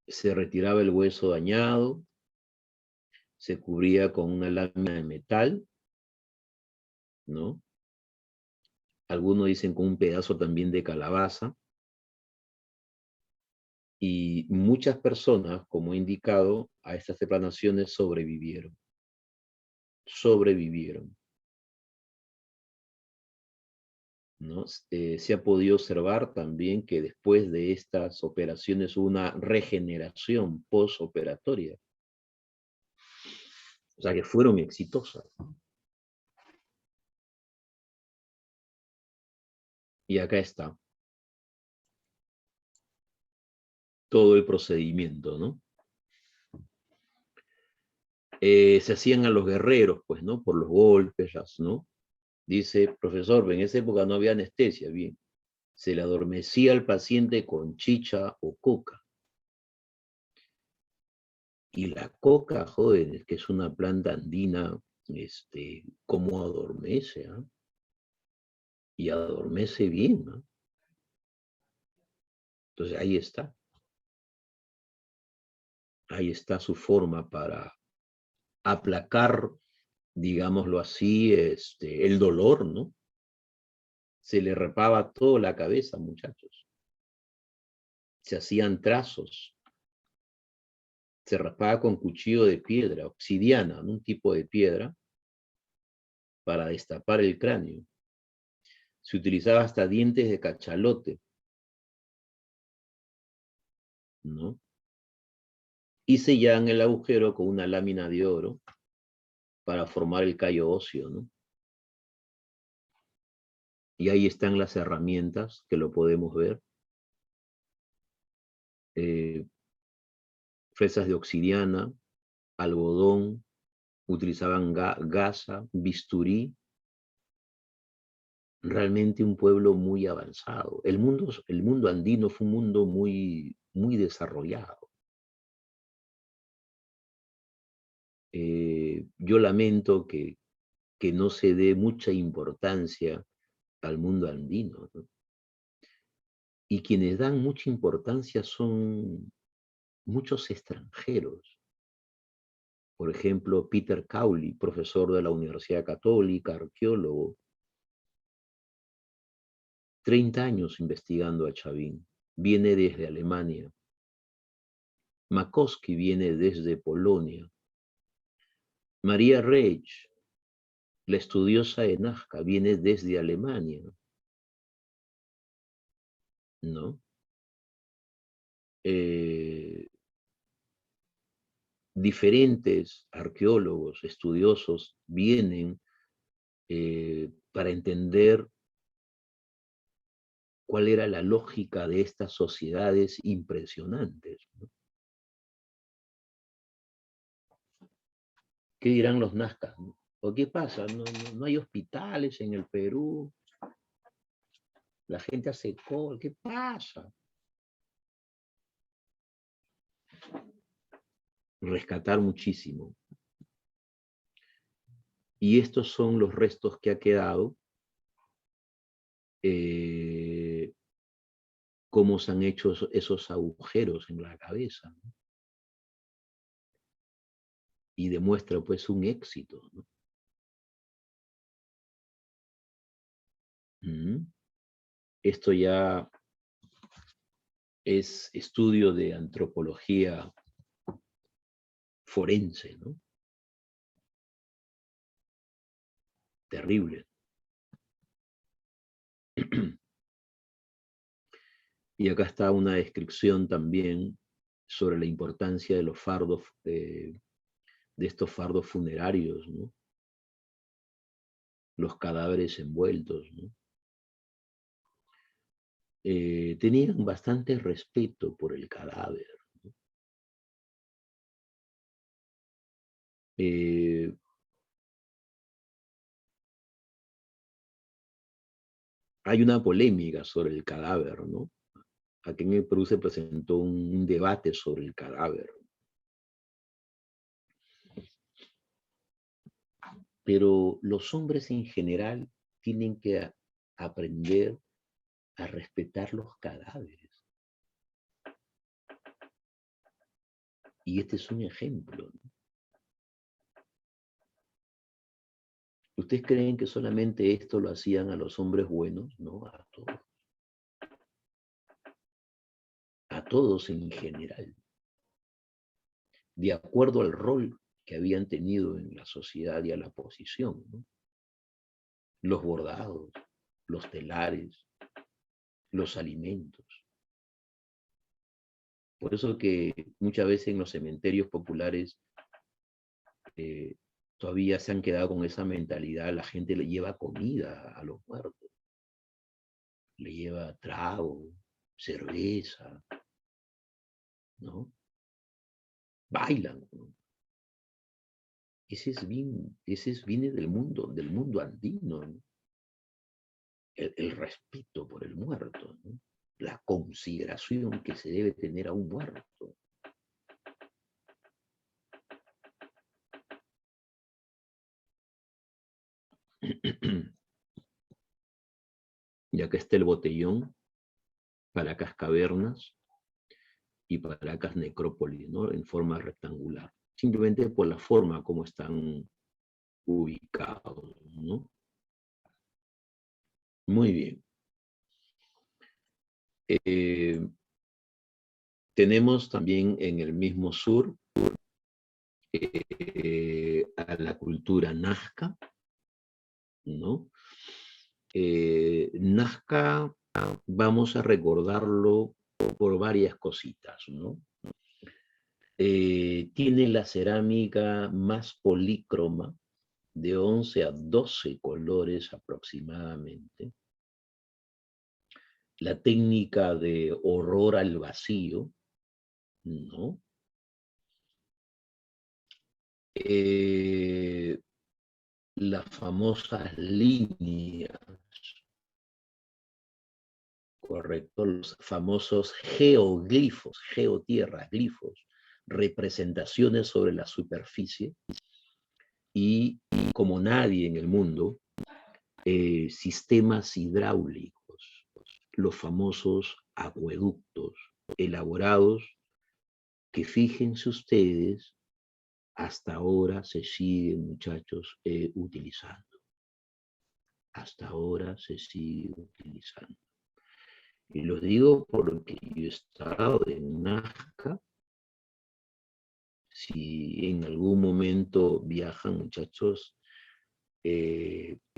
Se retiraba el hueso dañado, se cubría con una lámina de metal, ¿no? Algunos dicen con un pedazo también de calabaza, y muchas personas, como he indicado, a estas deplanaciones sobrevivieron. Sobrevivieron, ¿no? Se ha podido observar también que después de estas operaciones hubo una regeneración postoperatoria. O sea, que fueron exitosas. Y acá está todo el procedimiento, ¿no? Se hacían a los guerreros, pues, ¿no? Por los golpes, ¿no? Dice, profesor, en esa época no había anestesia, bien. Se le adormecía al paciente con chicha o coca. Y la coca, jóvenes, que es una planta andina, cómo adormece, ¿eh? Y adormece bien, ¿no? Entonces ahí está. Ahí está su forma para aplacar, digámoslo así, el dolor, ¿no? Se le rapaba toda la cabeza, muchachos. Se hacían trazos. Se raspaba con cuchillo de piedra, obsidiana, ¿no? Un tipo de piedra, para destapar el cráneo. Se utilizaba hasta dientes de cachalote, ¿no? Y sellaban el agujero con una lámina de oro para formar el callo óseo, ¿no? Y ahí están las herramientas que lo podemos ver. Fresas de obsidiana, algodón, utilizaban gasa, bisturí. Realmente un pueblo muy avanzado. El mundo andino fue un mundo muy, muy desarrollado. Yo lamento que no se dé mucha importancia al mundo andino, ¿no? Y quienes dan mucha importancia son muchos extranjeros. Por ejemplo, Peter Cowley, profesor de la Universidad Católica, arqueólogo, 30 años investigando a Chavín, viene desde Alemania. Makowski viene desde Polonia. María Reich, la estudiosa de Nazca, viene desde Alemania, ¿no? Diferentes arqueólogos, estudiosos, vienen para entender cuál era la lógica de estas sociedades impresionantes, ¿no? ¿Qué dirán los nazcas, no? ¿O qué pasa? No hay hospitales en el Perú, la gente hace cola, ¿qué pasa? Rescatar muchísimo. Y estos son los restos que ha quedado, cómo se han hecho esos agujeros en la cabeza, ¿no? Y demuestra pues un éxito, ¿no? Esto ya es estudio de antropología forense, ¿no? Terrible. Y acá está una descripción también sobre la importancia de los fardos, de estos fardos funerarios, ¿no? Los cadáveres envueltos, ¿no? Tenían bastante respeto por el cadáver, ¿no? Hay una polémica sobre el cadáver, ¿no? Aquí en el Perú se presentó un debate sobre el cadáver. Pero los hombres en general tienen que aprender a respetar los cadáveres. Y este es un ejemplo, ¿no? ¿Ustedes creen que solamente esto lo hacían a los hombres buenos? No, a todos. A todos en general. De acuerdo al rol que habían tenido en la sociedad y a la posición, ¿no? Los bordados, los telares, los alimentos. Por eso que muchas veces en los cementerios populares todavía se han quedado con esa mentalidad, la gente le lleva comida a los muertos, le lleva trago, cerveza, ¿no? Bailan, ¿no? Viene del mundo andino, ¿no? El respeto por el muerto, ¿no? La consideración que se debe tener a un muerto. Y acá está el botellón, Paracas Cavernas y Paracas Necrópolis, ¿no? En forma rectangular. Simplemente por la forma como están ubicados, ¿no? Muy bien. Tenemos también en el mismo sur a la cultura nazca, ¿no? Nazca, vamos a recordarlo por varias cositas, ¿no? Tiene la cerámica más polícroma, de 11 a 12 colores aproximadamente. la técnica de horror al vacío, ¿no? Las famosas líneas, correcto, los famosos geoglifos, geotierra, glifos, representaciones sobre la superficie y, como nadie en el mundo, sistemas hidráulicos, los famosos acueductos elaborados que, fíjense ustedes, hasta ahora se siguen, muchachos, utilizando. Hasta ahora se sigue utilizando. Y los digo porque yo he estado en Nazca. Si en algún momento viajan, muchachos,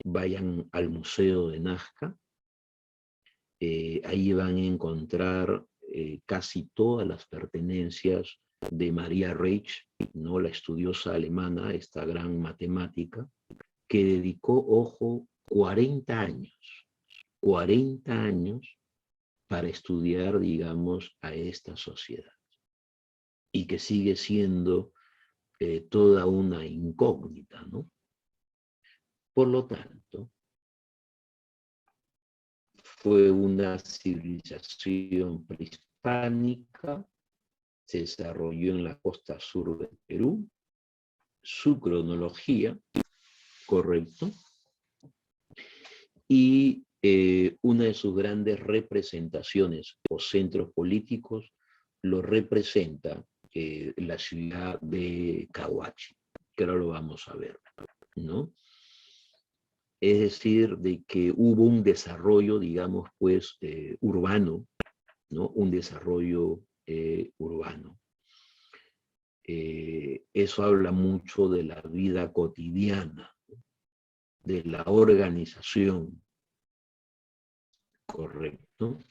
vayan al Museo de Nazca. Ahí van a encontrar casi todas las pertenencias de Maria Reich, ¿no? La estudiosa alemana, esta gran matemática, que dedicó, ojo, 40 años para estudiar, digamos, a esta sociedad. Y que sigue siendo toda una incógnita, ¿no? Por lo tanto, fue una civilización prehispánica, se desarrolló en la costa sur del Perú, su cronología, correcto, y una de sus grandes representaciones o centros políticos lo representa la ciudad de Cahuachi, que ahora lo vamos a ver, ¿no? Es decir, de que hubo un desarrollo, digamos, pues, urbano, ¿no? Un desarrollo urbano. Eso habla mucho de la vida cotidiana, de la organización, correcto.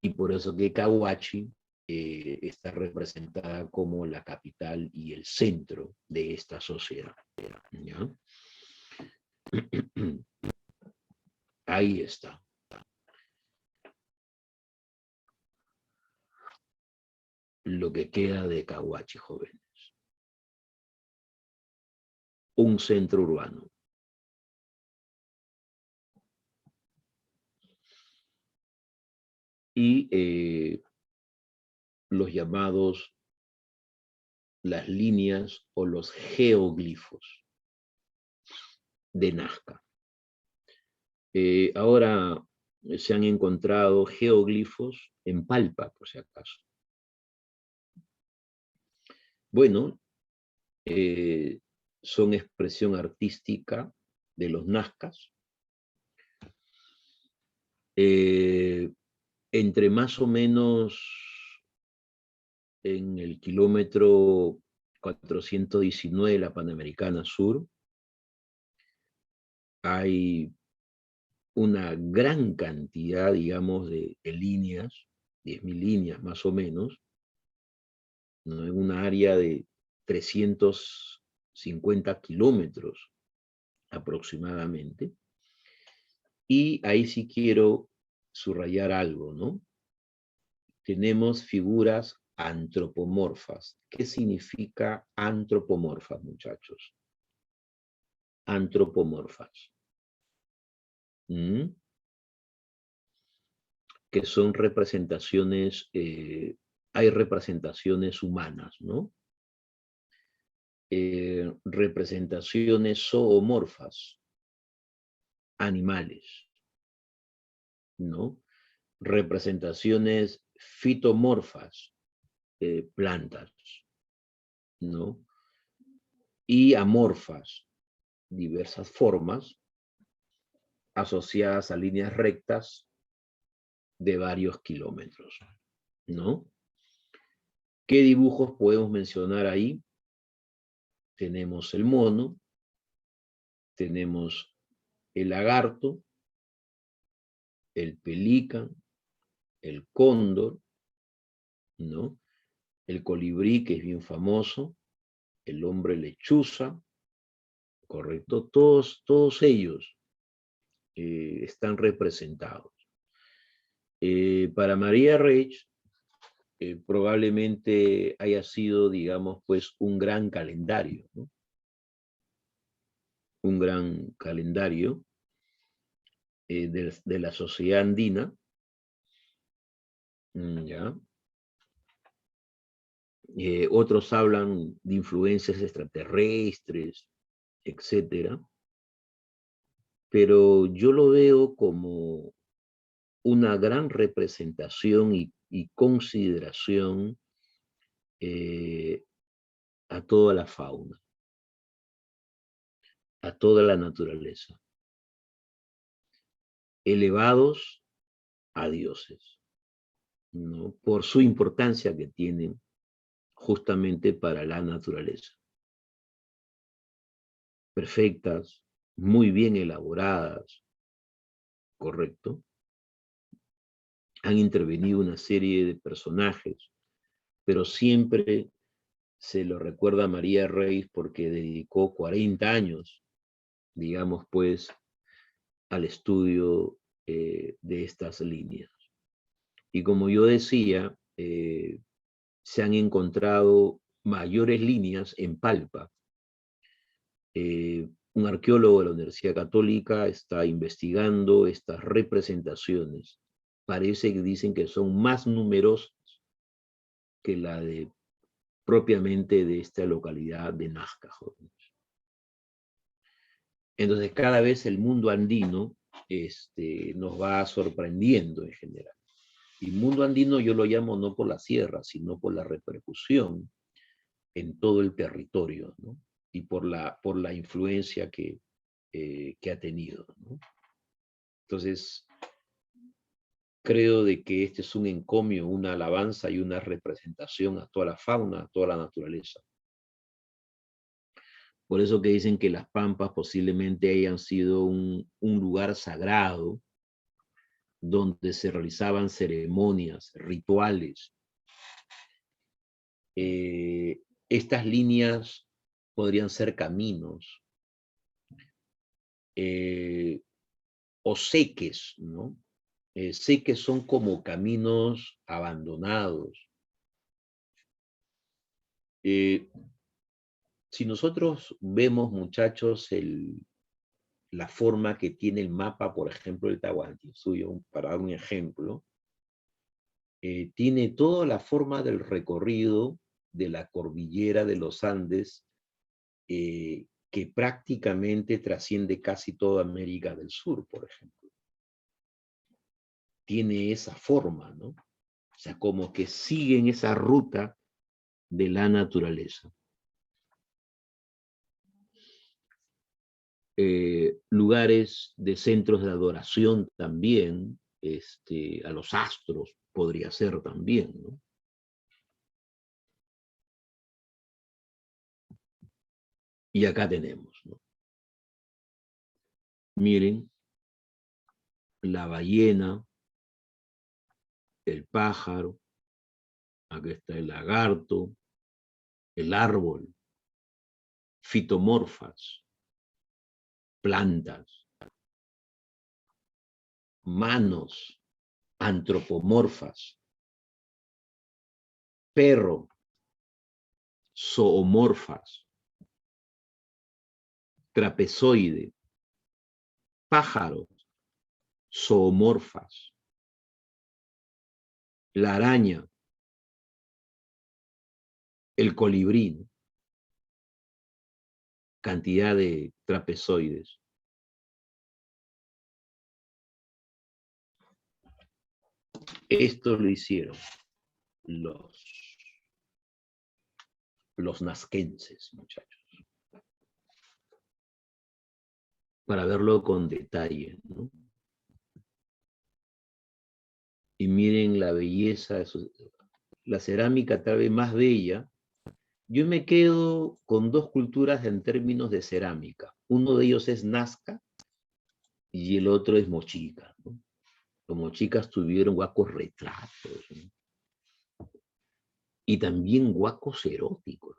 Y por eso que Cahuachi está representada como la capital y el centro de esta sociedad, ¿ya? Ahí está. Lo que queda de Cahuachi, jóvenes. Un centro urbano. Y los llamados, las líneas o los geoglifos de Nazca. Ahora se han encontrado geoglifos en Palpa, por si acaso. Bueno, son expresión artística de los nazcas. Entre más o menos en el kilómetro 419 de la Panamericana Sur, hay una gran cantidad, digamos, de líneas, 10.000 líneas más o menos, ¿no? En una área de 350 kilómetros aproximadamente. Y ahí sí quiero subrayar algo, ¿no? Tenemos figuras antropomorfas. ¿Qué significa antropomorfas, muchachos? Antropomorfas. Que son representaciones, hay representaciones humanas, ¿no? Representaciones zoomorfas, animales, ¿no? Representaciones fitomorfas, plantas, ¿no? Y amorfas, diversas formas asociadas a líneas rectas de varios kilómetros, ¿no? ¿Qué dibujos podemos mencionar ahí? Tenemos el mono, tenemos el lagarto, el pelícano, el cóndor, ¿no? El colibrí, que es bien famoso, el hombre lechuza, ¿correcto? Todos ellos están representados. Para María Reich, probablemente haya sido, digamos, pues un gran calendario, ¿no? Un gran calendario de la sociedad andina, ¿ya? Otros hablan de influencias extraterrestres, etcétera, pero yo lo veo como una gran representación y consideración a toda la fauna, a toda la naturaleza, elevados a dioses, ¿no? Por su importancia que tienen justamente para la naturaleza. Perfectas, muy bien elaboradas, ¿correcto? Han intervenido una serie de personajes, pero siempre se lo recuerda a María Reis porque dedicó 40 años, digamos pues, al estudio de estas líneas. Y como yo decía, se han encontrado mayores líneas en Palpa. Un arqueólogo de la Universidad Católica está investigando estas representaciones. Parece que dicen que son más numerosas que la de propiamente de esta localidad de Nazca. Entonces, cada vez el mundo andino nos va sorprendiendo en general. Y mundo andino yo lo llamo no por la sierra, sino por la repercusión en todo el territorio, ¿no? Y por la influencia que ha tenido, ¿no? Entonces, creo de que este es un encomio, una alabanza y una representación a toda la fauna, a toda la naturaleza. Por eso que dicen que las pampas posiblemente hayan sido un lugar sagrado donde se realizaban ceremonias, rituales. Estas líneas podrían ser caminos o seques, ¿no? Seques son como caminos abandonados. Si nosotros vemos, muchachos, la forma que tiene el mapa, por ejemplo, el Tahuantinsuyo, para dar un ejemplo, tiene toda la forma del recorrido de la cordillera de los Andes, que prácticamente trasciende casi toda América del Sur, por ejemplo. Tiene esa forma, ¿no? O sea, como que siguen esa ruta de la naturaleza. Lugares de centros de adoración también, a los astros podría ser también, ¿no? Y acá tenemos, ¿no? Miren, la ballena, el pájaro, acá está el lagarto, el árbol, fitomorfas, plantas, manos, antropomorfas, perro, zoomorfas, trapezoide, pájaros, zoomorfas, la araña, el colibrí, ¿no? Cantidad de trapezoides. Esto lo hicieron los nazquenses, muchachos, para verlo con detalle, ¿no? Y miren la belleza, la cerámica tal vez más bella. Yo me quedo con dos culturas en términos de cerámica. Uno de ellos es Nazca y el otro es Mochica, ¿no? Los mochicas tuvieron guacos retratos, ¿no? Y también guacos eróticos.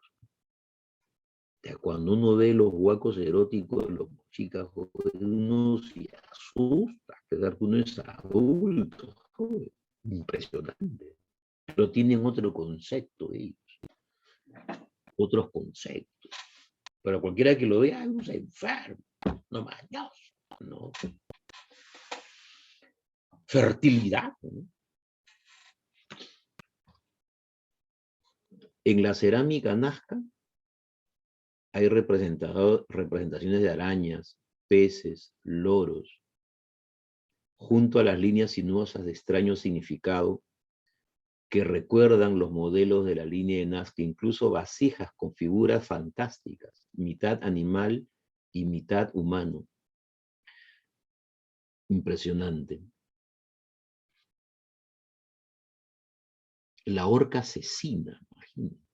Cuando uno ve los huacos eróticos de los chicas, joder, uno se asusta, a pesar que uno es adulto, joder, impresionante. Pero tienen otro concepto ellos, otros conceptos. Pero cualquiera que lo vea, uno se enferma, no mañoso, ¿no? Fertilidad, ¿no? En la cerámica Nazca hay representaciones de arañas, peces, loros, junto a las líneas sinuosas de extraño significado que recuerdan los modelos de la línea de Nazca, incluso vasijas con figuras fantásticas, mitad animal y mitad humano. Impresionante. La orca asesina, imagínate.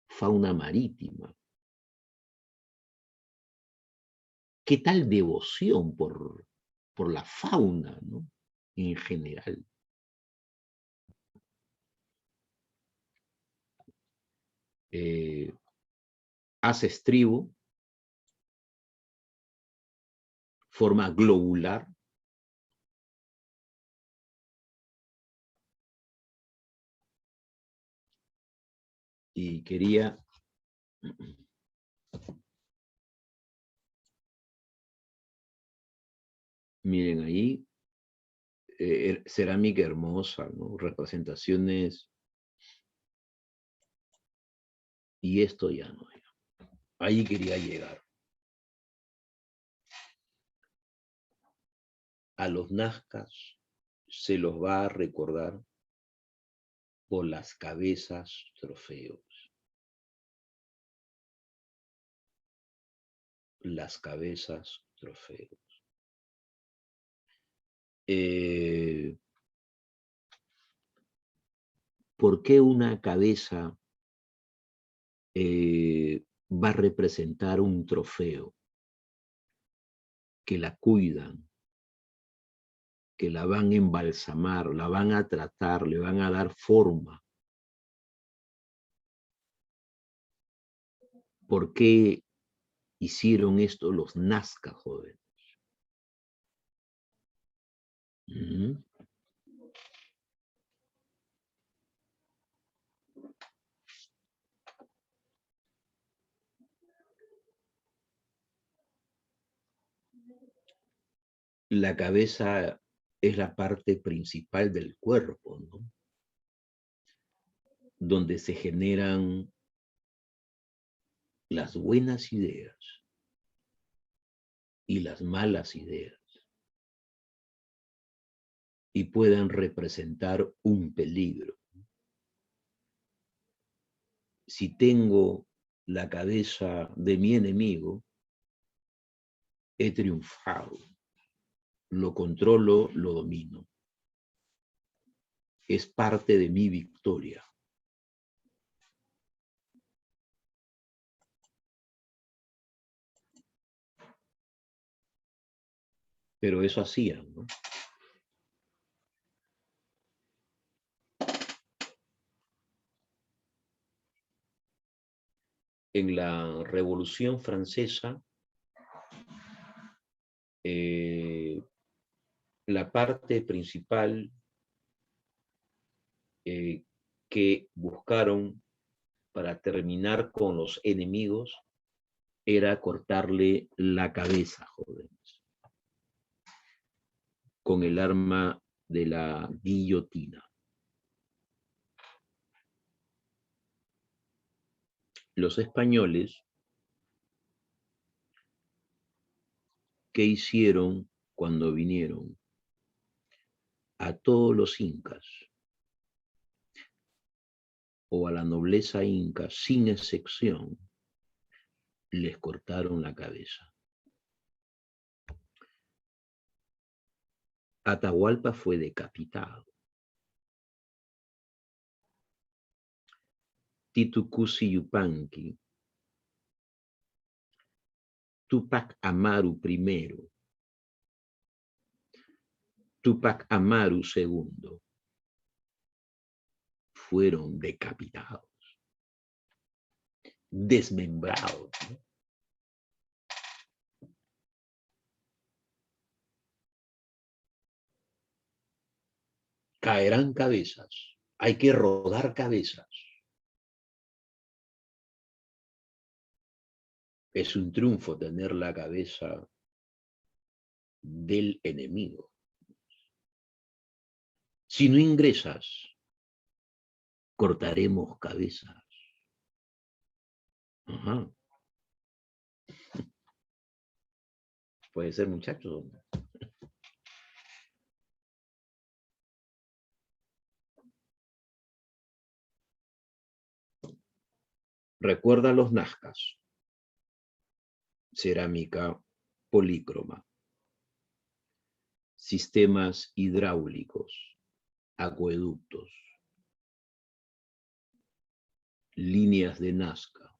Fauna marítima. ¿Qué tal devoción por la fauna, ¿no? En general? Hace estribo, forma globular, y quería miren ahí, cerámica hermosa, ¿no? Representaciones, y esto ya no. Ahí quería llegar. A los nazcas se los va a recordar por las cabezas trofeos. Las cabezas trofeos. ¿Por qué una cabeza va a representar un trofeo? Que la cuidan, que la van a embalsamar, la van a tratar, le van a dar forma. ¿Por qué hicieron esto los nazca, jóvenes? La cabeza es la parte principal del cuerpo, ¿no? Donde se generan las buenas ideas y las malas ideas, y puedan representar un peligro. Si tengo la cabeza de mi enemigo, he triunfado, lo controlo, lo domino. Es parte de mi victoria. Pero eso hacían, ¿no? En la Revolución Francesa, la parte principal que buscaron para terminar con los enemigos era cortarle la cabeza, jóvenes, con el arma de la guillotina. Los españoles, ¿qué hicieron cuando vinieron? A todos los incas o a la nobleza inca, sin excepción, les cortaron la cabeza. Atahualpa fue decapitado. Titu Cusi Yupanqui, Tupac Amaru I, Tupac Amaru II, fueron decapitados. desmembrados, ¿no? Caerán cabezas. Hay que rodar cabezas. Es un triunfo tener la cabeza del enemigo. Si no ingresas, cortaremos cabezas. Ajá. Puede ser, muchachos. Recuerda los nazcas. Cerámica polícroma. Sistemas hidráulicos. Acueductos. Líneas de Nazca.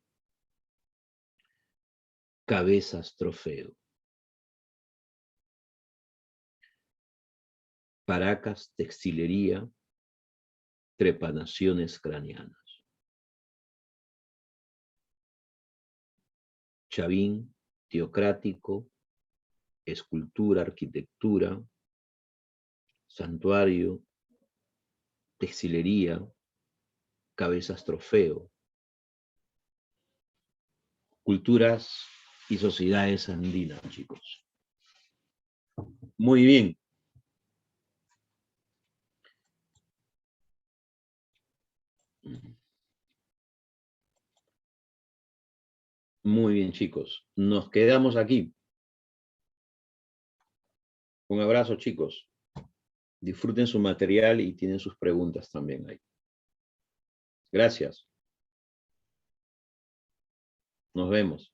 Cabezas trofeo. Paracas textilería. Trepanaciones craneanas. Chavín, teocrático, escultura, arquitectura, santuario, textilería, cabezas trofeo, culturas y sociedades andinas, chicos. Muy bien. Muy bien, chicos. Nos quedamos aquí. Un abrazo, chicos. Disfruten su material y tienen sus preguntas también ahí. Gracias. Nos vemos.